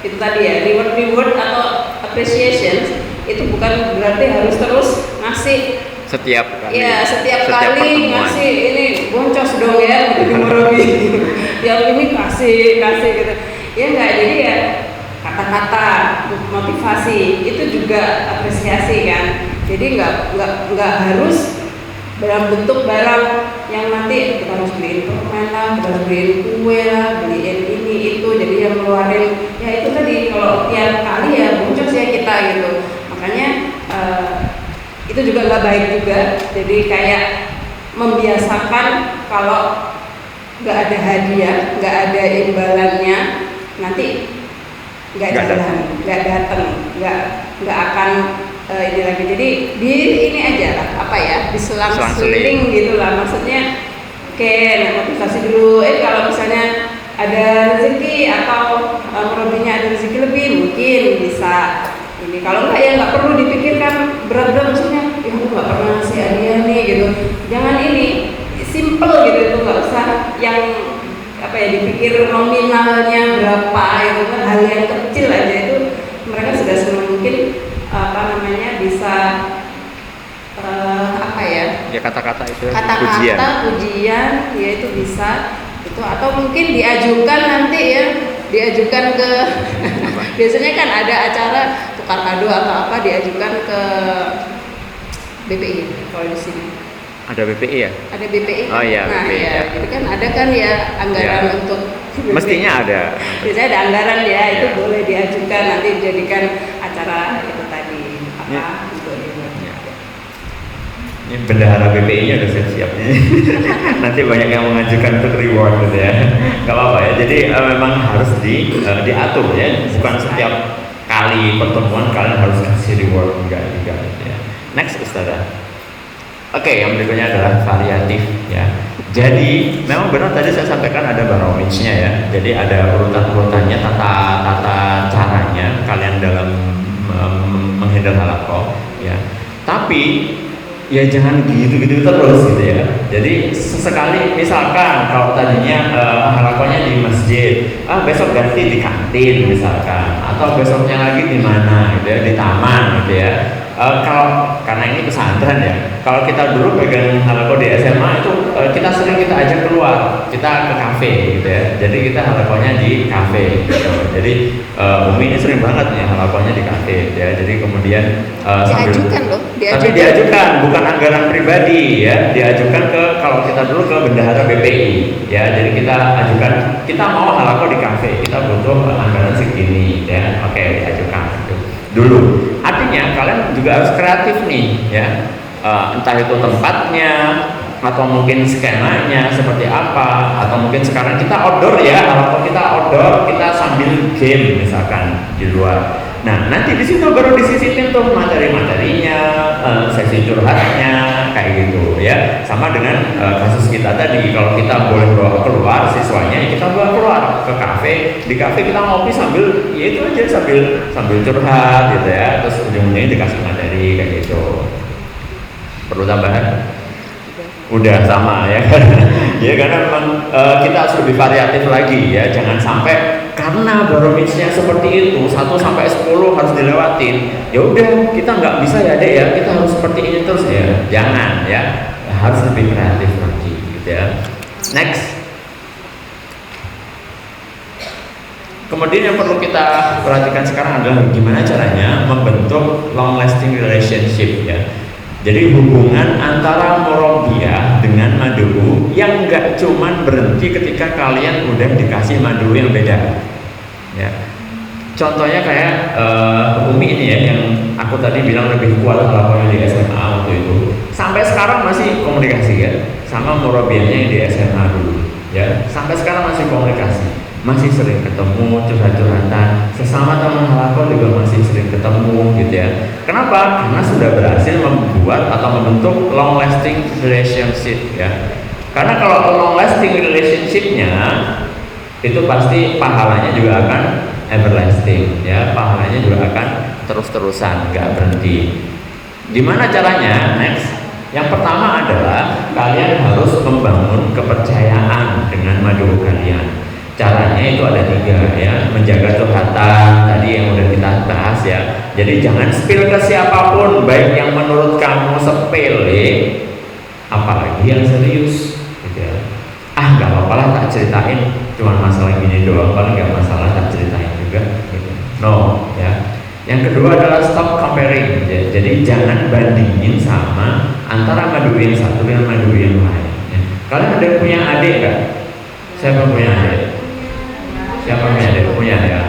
itu tadi ya, reward atau appreciation. Itu bukan berarti harus terus ngasih setiap kali. Ya, setiap kali pertemuan. ngasih ini boncos dong ya, jadi murabi. Yang ini kasih gitu. Ya enggak, jadi ya kata-kata motivasi itu juga apresiasi kan. Jadi enggak harus dalam bentuk barang yang nanti kita harus beliin permen lah, kita harus beliin kue lah, beliin ini itu, jadi yang ngeluarin ya itu tadi, kalau tiap kali ya boncos ya kita gitu. Makanya itu juga nggak baik juga. Jadi kayak membiasakan kalau nggak ada hadiah, nggak ada imbalannya, nanti nggak jalan, nggak datang, nggak akan ini lagi. Jadi di ini aja lah, apa ya, diselang-seling gitu lah. Maksudnya oke, motivasi dulu. Kalau misalnya ada rezeki atau murabinya ada rezeki lebih, mungkin bisa ini. Kalau enggak ya nggak perlu dipikirkan berat-berat, maksudnya ya aku nggak pernah ngasih hadiah nih gitu. Jangan ini, simple gitu, itu nggak usah yang apa ya, dipikir nominalnya berapa, itu kan hal yang kecil aja itu mereka sudah senang. Mungkin apa namanya, bisa apa ya, kata-kata itu, pujian ya, itu bisa itu, atau mungkin diajukan nanti ya, diajukan ke biasanya kan ada acara tukar kado atau apa, diajukan ke BPI. Kalau di sini ada BPI ya? Ada BPI. Oh iya, nah BPI, ya, ya. jadi kan ada kan ya anggaran ya. untuk BPI. Mestinya ada. Biasanya ada anggaran ya, itu Ya. boleh diajukan nanti dijadikan acara itu tadi apa Ya. untuk Ya. Ini bendahara BPI-nya udah siap nih. Nanti banyak yang mengajukan untuk reward gitu ya. Gak apa-apa ya. Jadi memang harus diatur ya. Bukan setiap kali pertemuan kalian harus kasih reward, enggak juga gitu ya. Next, Ustazah. Oke, yang berikutnya adalah variatif ya. Jadi memang benar tadi saya sampaikan ada baromage-nya ya. Jadi ada urutan-urutannya, tata caranya kalian dalam menghindar halaqah ya. Tapi ya jangan gitu-gitu terus gitu ya. Jadi sesekali misalkan kalau tadinya halaqahnya di masjid, besok ganti di kantin misalkan, atau besoknya lagi di mana gitu ya, di taman gitu ya. Kalau karena ini pesantren ya, kalau kita dulu pegang halaqah di SMA itu kita sering kita ajak keluar, kita ke kafe gitu ya. Jadi kita halaqahnya di kafe gitu. Jadi Umi ini sering banget nih halaqahnya di kafe ya. Jadi kemudian diajukan loh, tapi diajukan bukan anggaran pribadi ya, diajukan ke, kalau kita dulu ke bendahara BPI ya. Jadi kita ajukan, kita mau halaqah di kafe, kita butuh anggaran segini ya. Oke, diajukan gitu. Dulu artinya kalian juga harus kreatif nih ya, entah itu tempatnya atau mungkin skemanya seperti apa, atau mungkin sekarang kita outdoor ya, kalau kita outdoor kita sambil game misalkan di luar. Nah nanti di situ baru disisipin tuh materi-materinya, sesi curhatnya kayak gitu ya. Sama dengan kasus kita tadi, kalau kita boleh bawa keluar siswanya, kita bawa keluar ke kafe. Di kafe kita ngopi sambil, ya itu aja, sambil curhat gitu ya. Terus ujung-ujungnya dikasih materi kayak gitu. Perlu tambahan? Udah sama ya kan. Ya karena memang kita harus lebih variatif lagi ya. Jangan sampai karena baromage-nya seperti itu 1 sampai 10 harus dilewatin. Ya udah, kita nggak bisa ya Dek ya, kita harus seperti ini terus ya. Jangan ya. Harus lebih kreatif lagi gitu ya. Next. Kemudian yang perlu kita perhatikan sekarang adalah gimana caranya membentuk long lasting relationship ya. Jadi hubungan antara murabbiyah dengan mad'u yang nggak cuman berhenti ketika kalian udah dikasih mad'u yang beda. Ya. Contohnya kayak Umi ini ya, yang aku tadi bilang lebih kuat halaqahnya di SMA waktu itu. Sampai sekarang masih komunikasi ya sama murabbiyahnya yang di SMA dulu. Ya, sampai sekarang masih komunikasi. Masih sering ketemu, curhat-curhatan, sesama teman halaqah juga masih sering gitu ya. Kenapa? Karena sudah berhasil membuat atau membentuk long lasting relationship ya. Karena kalau long lasting relationshipnya itu pasti pahalanya juga akan everlasting ya, pahalanya juga akan terus-terusan, nggak berhenti. Gimana caranya? Next, yang pertama adalah kalian harus membangun kepercayaan dengan madu kalian. Caranya itu ada 3 ya, menjaga curhatan tadi yang udah kita bahas ya. Jadi jangan spill ke siapapun, baik yang menurut kamu sepele, apalagi yang serius gitu ya. Nggak apa-apa lah, tak ceritain, cuma masalah gini doang, paling nggak masalah, tak ceritain juga gitu. No ya. Yang kedua adalah stop comparing ya. Jadi jangan bandingin sama antara madu yang satu dengan madu yang lain ya. Kalian ada yang punya adik nggak? Siapa punya adik? Siapa punya adik? Punya ya.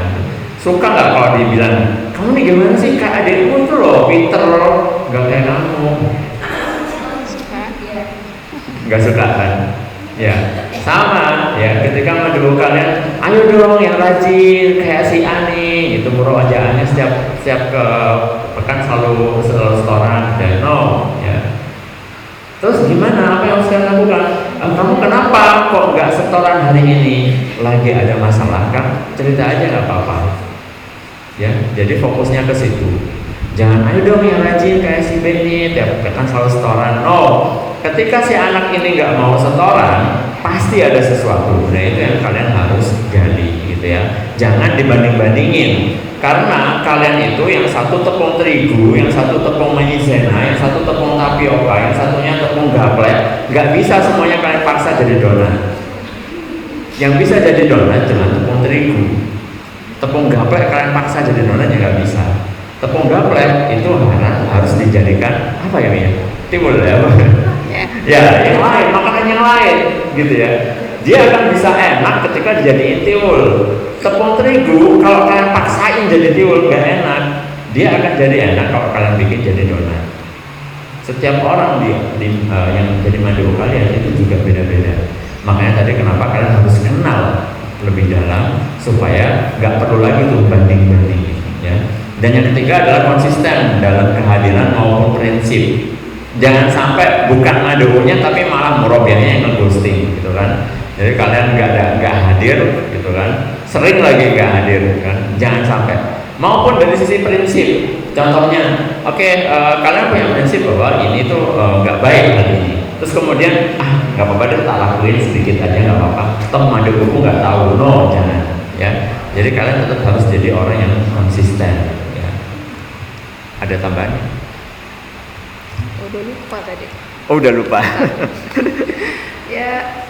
Suka nggak kalau dibilang, kamu nih gimana sih, kak adikku tuh loh pinter loh, nggak kayak kamu? Nggak suka kan? Ya, sama ya, ketika madu kalian, ayo dong yang rajin kayak si Ani itu, murojaahnya setiap ke pekan selalu setoran dan no ya. Terus gimana, apa yang harus kalian lakukan? Kamu kenapa kok nggak setoran hari ini? Lagi ada masalah kan? Cerita aja nggak apa-apa ya. Jadi fokusnya ke situ. Jangan ayo dong yang rajin kayak si Benny tiap pekan selalu setoran. No, ketika si anak ini nggak mau setoran, pasti ada sesuatu. Nah itu yang kalian harus gali gitu ya. Jangan dibanding-bandingin, karena kalian itu yang satu tepung terigu, yang satu tepung maizena, yang satu tepung tapioka, yang satunya tepung gaplek. Nggak bisa semuanya kalian paksa jadi donat. Yang bisa jadi donat cuma tepung terigu. Tepung gaplek kalian paksa jadi donat ya nggak bisa. Tepung gaplek itu harus dijadikan apa ya Mia? Timbul ya apa? Ya, yang lain, makanan yang lain gitu ya. Dia akan bisa enak ketika dijadiin tiwul. Tepung terigu kalau kalian paksain jadi tiwul gak enak. Dia akan jadi enak kalau kalian bikin jadi donat. Setiap orang yang jadi madu kalian itu juga beda-beda. Makanya tadi kenapa kalian harus kenal lebih dalam supaya nggak perlu lagi tuh banding-banding ya. Dan yang ketiga adalah konsisten dalam kehadiran maupun prinsip. Jangan sampai bukan madunya tapi malah murobiahnya yang nge-ghosting gitu kan. Jadi kalian nggak hadir gitu kan, sering lagi nggak hadir kan. Jangan sampai. Maupun dari sisi prinsip. Contohnya, kalian punya prinsip bahwa ini tuh nggak baik hari ini. Terus kemudian nggak apa-apa deh, tak lakuin sedikit aja nggak apa-apa. Toh madu buku nggak tahu, no jangan ya. Jadi kalian tetap harus jadi orang yang konsisten. Ada tambahannya? Udah lupa tadi. Oh udah lupa. Ya,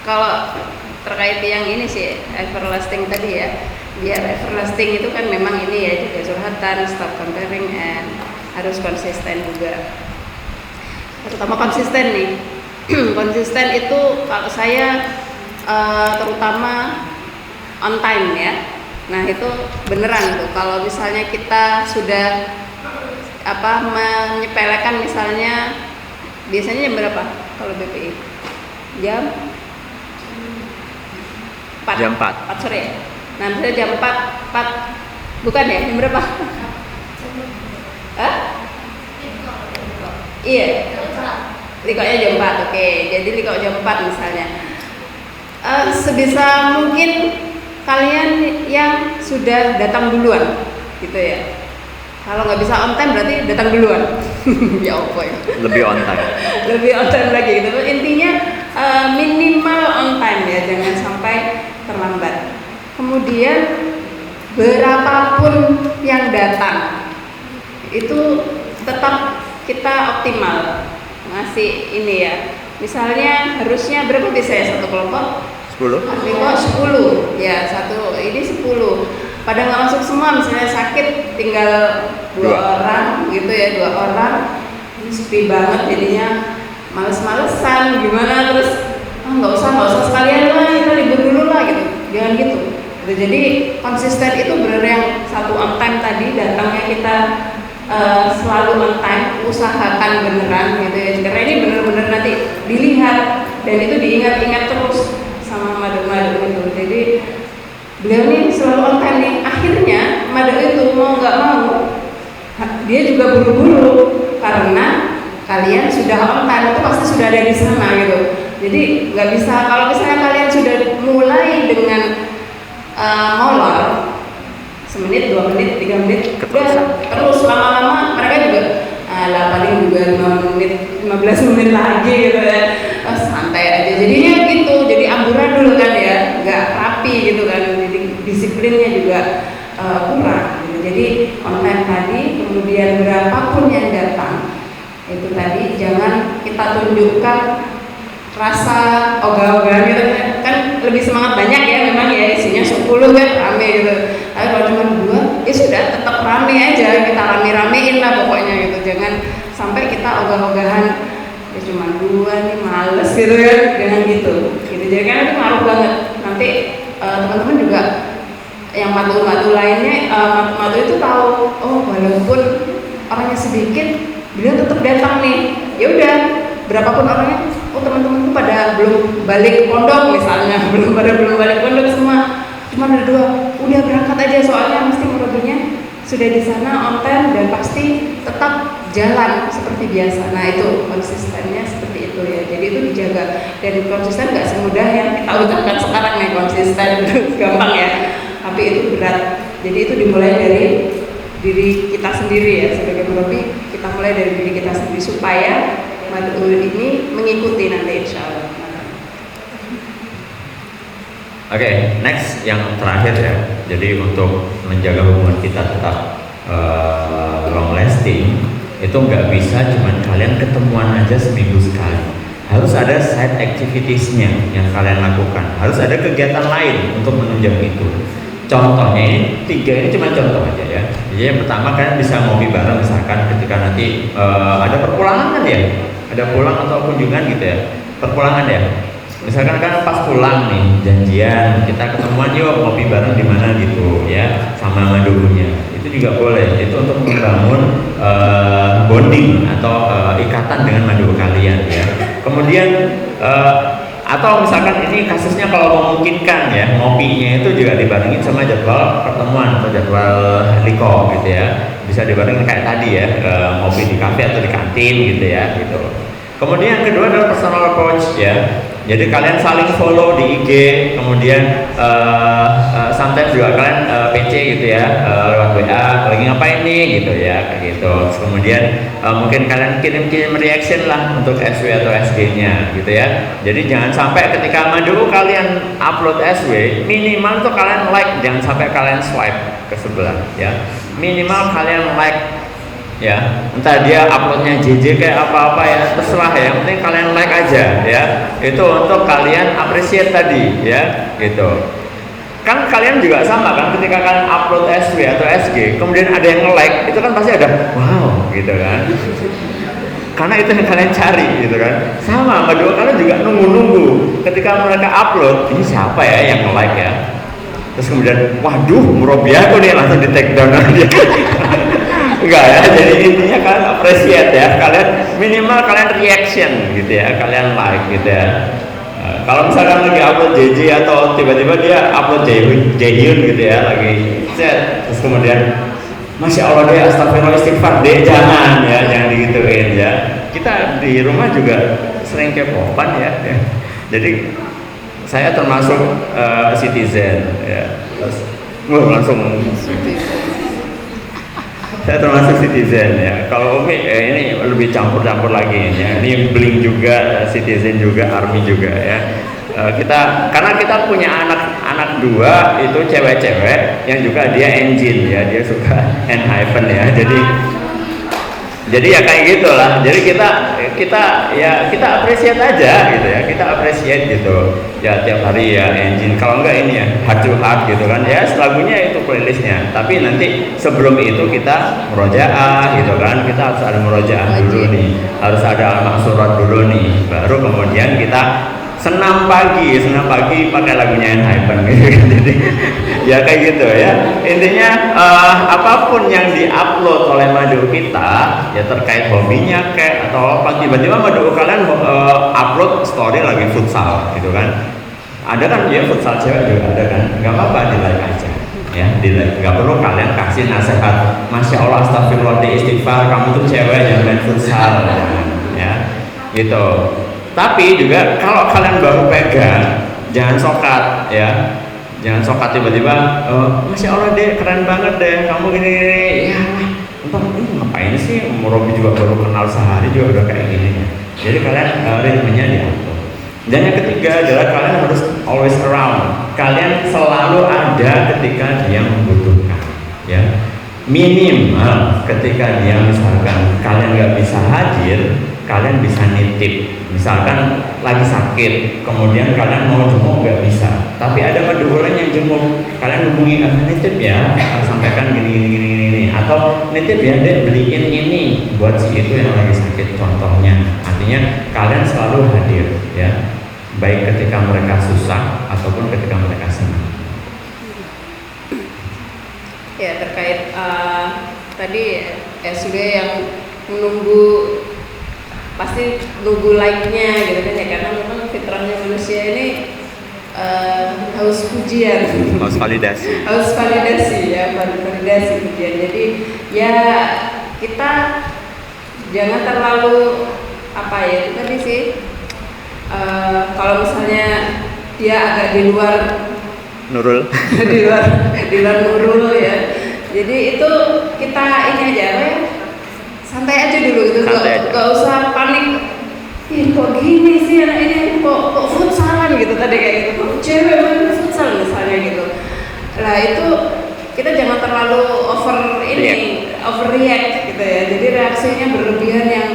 kalau terkait yang ini sih everlasting tadi ya, biar everlasting itu kan memang ini ya, juga curhatan, stop comparing, and harus konsisten juga. Terutama konsisten nih. Konsisten itu kalau saya terutama on time ya. Nah itu beneran tuh, kalau misalnya kita sudah menyepelekan, misalnya biasanya jam berapa kalau BPI? Jam 4 sore. Nah misalnya jam 4 bukan ya, jam berapa? Iya, likoknya jam 4, oke. Jadi likok jam 4 misalnya. Sebisa mungkin kalian yang sudah datang duluan gitu ya. Kalau nggak bisa on time berarti datang duluan. Ya apa ya, lebih on time. Lebih on time lagi gitu. Intinya minimal on time ya, jangan sampai terlambat. Kemudian berapapun yang datang itu tetap kita optimal ngasih ini ya. Misalnya harusnya berapa biasanya satu kelompok? 10 ya, satu ini 10. Pada nggak masuk semua, misalnya sakit tinggal 2 orang gitu ya, 2 orang ini sepi banget jadinya, males-malesan gimana, terus nggak usah sekalian lah, kita libur dulu lah gitu, jangan gitu. Jadi konsisten itu benar yang satu on time tadi, datangnya kita selalu on time, usahakan beneran gitu ya, karena ini bener-bener nanti dilihat dan itu diingat-ingat terus sama madu-madu itu. Jadi beliau ini selalu on time nih, akhirnya madu itu mau nggak mau dia juga buru-buru karena kalian sudah on time, itu pasti sudah ada di sana gitu. Jadi nggak bisa, kalau misalnya kalian sudah mulai dengan molor semenit, 2 menit, 3 menit, terus lama-lama mereka juga lah paling juga 5 menit, 15 menit lagi gitu ya, santai aja jadinya gitu, jadi amburadul kan ya, nggak rapi gitu kan, jadi disiplinnya juga kurang gitu. Jadi on time tadi, kemudian berapapun yang datang itu tadi jangan kita tunjukkan rasa ogah-ogahan gitu kan, lebih semangat banyak ya memang ya, isinya 10 kan rame gitu. Tapi kalau cuma 2 ya sudah tetap rame aja, kita rame-ramein lah pokoknya gitu. Jangan sampai kita ogah-ogahan ya cuma 2 nih males gitu ya, jangan gitu. Jadi kan itu ngaruh banget. Nanti teman-teman juga yang matu-matu lainnya, matu itu tahu, oh walaupun orangnya sedikit, beliau tetap datang nih. Ya udah, berapapun orangnya, oh teman-temanku pada belum balik pondok misalnya, belum balik pondok semua, cuma ada 2, udah berangkat aja soalnya mesti murabinya sudah di sana on time dan pasti tetap jalan seperti biasa. Nah itu konsistennya seperti itu ya. Jadi itu dijaga, dan konsisten nggak semudah yang kita ucapkan sekarang nih, konsisten gampang ya, tapi itu berat. Jadi itu dimulai dari diri kita sendiri ya, sebagai murabi kita mulai dari diri kita sendiri supaya mad'ul ini mengikuti nanti insya Allah. Oke, next yang terakhir ya. Jadi untuk menjaga hubungan kita tetap long lasting, itu nggak bisa cuman kalian ketemuan aja seminggu sekali. Harus ada side activitiesnya yang kalian lakukan. Harus ada kegiatan lain untuk menunjang itu. Contohnya ini 3 ini cuma contoh aja ya. Jadi yang pertama kalian bisa ngopi bareng misalkan ketika nanti ada perpulangan ya, ada pulang atau kunjungan gitu ya, perpulangan ya. Misalkan kan pas pulang nih janjian kita ketemuan yuk ngopi bareng di mana gitu ya sama madunya, itu juga boleh. Itu untuk membangun bonding atau ikatan dengan madu kalian ya. Kemudian atau misalkan ini kasusnya kalau memungkinkan ya, ngopinya itu juga dibarengin sama jadwal pertemuan atau jadwal liko gitu ya, bisa dibarengin kayak tadi ya, ngopi di kafe atau di kantin gitu ya gitu. Kemudian yang kedua adalah personal approach ya. Jadi kalian saling follow di IG, kemudian sometimes juga kalian PC gitu ya, lewat WA, lagi ngapain nih gitu ya, kayak gitu. Terus kemudian mungkin kalian kirim reaction lah untuk SW atau SG-nya gitu ya. Jadi jangan sampai ketika madu kalian upload SW, minimal tuh kalian like, jangan sampai kalian swipe ke sebelah ya. Minimal kalian like ya, entah dia uploadnya JJ kayak apa-apa ya, terserah ya, yang penting kalian like aja ya. Itu untuk kalian appreciate tadi ya gitu. Kan kalian juga sama kan, ketika kalian upload SW atau SG kemudian ada yang nge-like, itu kan pasti ada wow gitu kan, karena itu yang kalian cari gitu kan. Sama dua kalian juga nunggu-nunggu ketika mereka upload, ini siapa ya yang nge-like ya, terus kemudian waduh murabi aku nih, langsung di take down aja. Enggak ya, jadi intinya kalian appreciate ya, kalian minimal kalian reaction gitu ya, kalian like gitu ya. Kalau misalkan lagi upload JJ atau tiba-tiba dia upload Jaehyun gitu ya, lagi set, terus kemudian Masya Allah deh, astagfirullah istighfar deh, jangan ya, jangan digituin ya. Kita di rumah juga sering kepopan ya. Jadi saya termasuk citizen ya, terus langsung saya termasuk citizen ya. Kalau Umi ini lebih campur-campur lagi ya. Ini bling juga, citizen juga, army juga ya. Karena kita punya anak 2 itu cewek-cewek yang juga dia engine ya, dia suka N-hyphen ya. Jadi ya kayak gitulah. Jadi kita appreciate aja gitu ya. Kita appreciate gitu. Ya tiap hari ya engine. Kalau enggak ini ya heart to heart gitu kan. Ya lagunya itu playlistnya. Tapi nanti sebelum itu kita murojaah gitu kan. Kita harus ada murojaah dulu nih. Harus ada al-maksurat dulu nih. Baru kemudian kita senam pagi pakai lagunya N-hyphen gitu. Jadi ya kayak gitu ya. Intinya apapun yang diupload oleh madu kita ya, terkait hobinya kayak atau apa, tiba-tiba madu kalian upload story lagi futsal gitu kan. Ada kan ya futsal cewek juga ada kan. Enggak apa-apa, di like aja. ya. Nggak perlu kalian kasih nasihat, Masya Allah, astagfirullah, istighfar, kamu tuh cewek jangan main futsal, ya, gitu. Tapi juga kalau kalian baru pegang, jangan sokat, ya. Jangan sokat tiba-tiba, Masya Allah deh, keren banget deh, kamu gini, ya. Entah ini ngapain sih, Robi juga baru kenal sehari juga udah kayak gini. Jadi kalian ritmenya diatur. Dan yang ketiga adalah kalian harus always around. Kalian selalu ada ketika dia membutuhkan, ya. Minimal ketika dia misalkan kalian nggak bisa hadir, kalian bisa nitip. Misalkan lagi sakit, kemudian kalian mau jenguk nggak bisa, tapi ada kedua yang jenguk, kalian hubungi, nitip ya, sampaikan gini, atau nitip ya deh beliin ini buat si itu yang lagi sakit, contohnya. Artinya kalian selalu hadir, ya, baik ketika mereka susah ataupun ketika mereka senang. Ya, terkait tadi SUD yang menunggu, pasti nunggu like-nya gitu kan ya, karena memang fitrahnya manusia ini haus pujian, Harus validasi. haus validasi ya, validasi pujian. Jadi ya kita jangan terlalu apa ya, itu tadi sih, kalau misalnya dia agak di luar Nurul. di luar nurul ya, jadi itu kita ini aja apa ya, santai aja dulu gitu, gak usah panik. Kok gini sih anak ini, kok futsalan gitu tadi kayak gitu, kok cewek main futsal misalnya gitu. Nah itu kita jangan terlalu overreact gitu ya. Jadi reaksinya berlebihan yang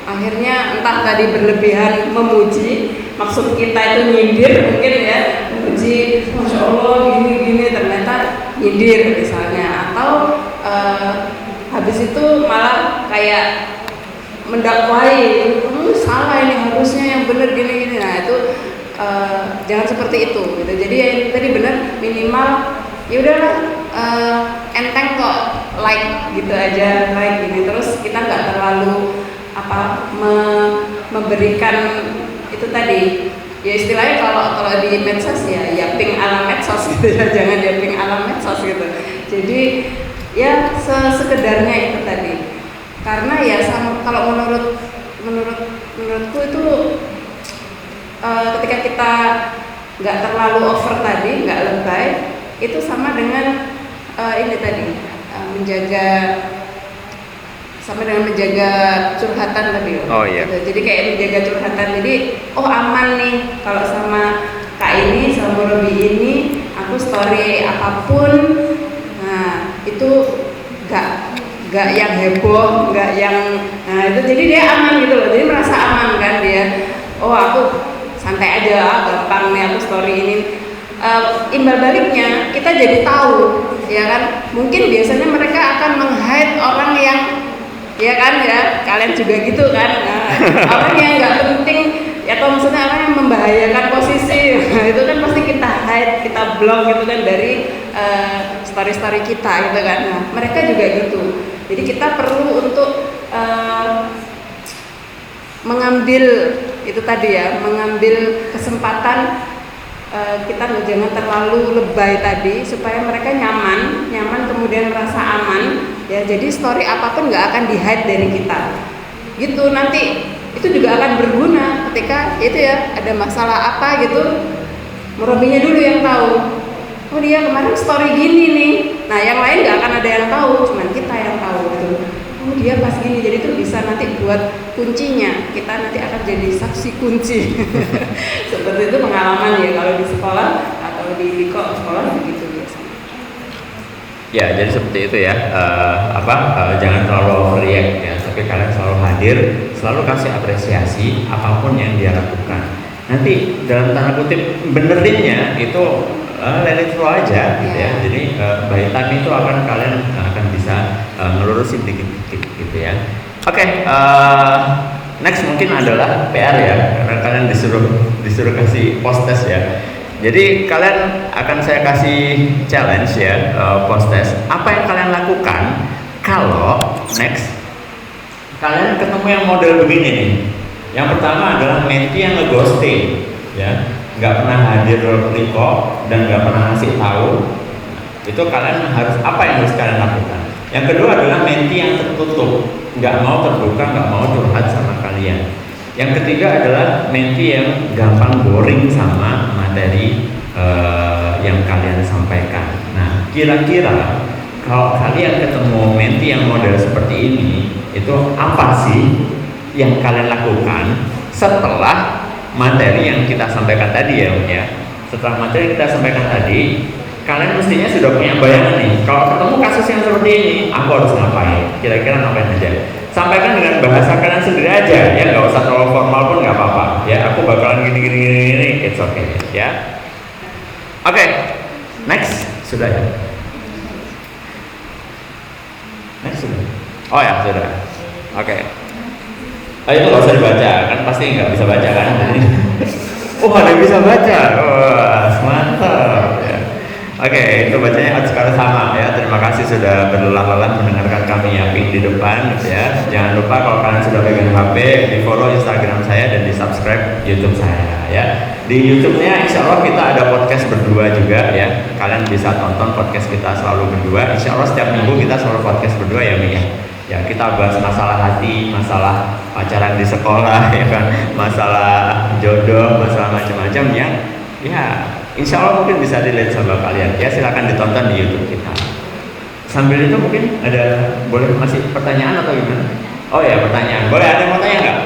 akhirnya entah tadi berlebihan memuji, maksud kita itu nyindir mungkin ya, memuji Masya Allah gini ternyata nyindir misalnya, atau habis itu malah kayak mendakwai, kamu salah ini, harusnya yang benar gini. Nah itu jangan seperti itu gitu. Jadi yang tadi benar, minimal ya udahlah, enteng kok, like gitu aja, like gini, terus kita nggak terlalu memberikan itu tadi ya, istilahnya kalau di medsos ya ping ala medsos gitu ya, jangan ya ping ala medsos gitu. Jadi ya sekedarnya itu tadi, karena ya kalau menurutku itu ketika kita nggak terlalu over tadi, nggak lebay, itu sama dengan ini tadi, sama dengan menjaga curhatan tadi. Oh iya. Gitu. Jadi kayak menjaga curhatan. Jadi aman nih kalau sama Kak ini, sama Robi ini, aku story apapun, nah itu nggak yang heboh, nggak yang, nah itu jadi dia aman gitu loh. Jadi merasa aman kan dia. Aku santai aja, gampang nih aku story ini. Imbal baliknya kita jadi tahu, ya kan? Mungkin biasanya mereka akan meng-hide orang yang, ya kan ya, kalian juga gitu kan, orang yang nggak penting, atau maksudnya orang yang membahayakan posisi, itu kan pasti kita hide, kita block gitu kan dari story-story kita gitu kan. Nah mereka juga gitu, jadi kita perlu untuk mengambil itu tadi ya, mengambil kesempatan, kita jangan terlalu lebay tadi, supaya mereka nyaman kemudian merasa aman ya. Jadi story apapun nggak akan di-hide dari kita gitu. Nanti itu juga akan berguna ketika itu ya ada masalah apa gitu, Murabinya dulu yang tahu, dia kemarin story gini nih, nah yang lain nggak akan ada yang tahu, cuman kita yang tahu gitu. Dia pas gini, jadi itu bisa nanti buat kuncinya, kita nanti akan jadi saksi kunci. Seperti itu pengalaman ya kalau di sekolah atau di sekolah begitu biasanya. Ya, jadi seperti itu ya. Jangan terlalu overreact ya, tapi kalian selalu hadir, selalu kasih apresiasi apapun yang dia lakukan. Nanti dalam tanda kutip benerinnya itu let it flow aja gitu ya. Jadi by time itu kalian akan bisa ngelurusin dikit-dikit gitu ya. Oke, next mungkin adalah PR ya, karena kalian disuruh kasih post test ya. Jadi kalian akan saya kasih challenge ya, post test. Apa yang kalian lakukan kalau next kalian ketemu yang model begini nih? Yang pertama adalah mentee yang ngeghosting ya, nggak pernah hadir Riko dan nggak pernah ngasih tahu. Itu kalian harus, apa yang harus kalian lakukan? Yang kedua adalah menti yang tertutup, nggak mau terbuka, nggak mau curhat sama kalian. Yang ketiga adalah menti yang gampang boring sama materi yang kalian sampaikan. Nah, kira-kira kalau kalian ketemu menti yang model seperti ini, itu apa sih yang kalian lakukan setelah materi yang kita sampaikan tadi ya? Setelah materi yang kita sampaikan tadi, kalian mestinya sudah punya bayangan nih. Kalau ketemu kasus yang seperti ini, aku harus ngapain? Kira-kira ngapain aja? Sampaikan dengan bahasa kalian sendiri aja, ya nggak usah terlalu formal pun nggak apa-apa. Ya, aku bakalan gini, it's okay, ya. Oke, next sudah ya. Next sudah. Oh ya sudah. Oke. Oh, itu nggak usah dibaca, kan pasti nggak bisa baca kan? Oh, ada yang bisa baca. Wah, mantap. Ya. Oke, itu bacanya sekarang sama ya. Terima kasih sudah berlelah-lelah mendengarkan kami yakin di depan ya. Jangan lupa kalau kalian sudah pegang HP, di follow Instagram saya dan di subscribe YouTube saya ya. Di YouTube-nya insya Allah kita ada podcast berdua juga ya. Kalian bisa tonton podcast kita selalu berdua. Insya Allah setiap minggu kita selalu podcast berdua ya Mi ya. Ya, kita bahas masalah hati, masalah pacaran di sekolah ya kan, masalah jodoh, masalah macam-macam yang ya insya Allah mungkin bisa dilihat sama kalian ya. Silakan ditonton di YouTube kita. Sambil itu mungkin ada, boleh masih pertanyaan atau gimana? Oh ya, pertanyaan, boleh, ada yang mau tanya nggak?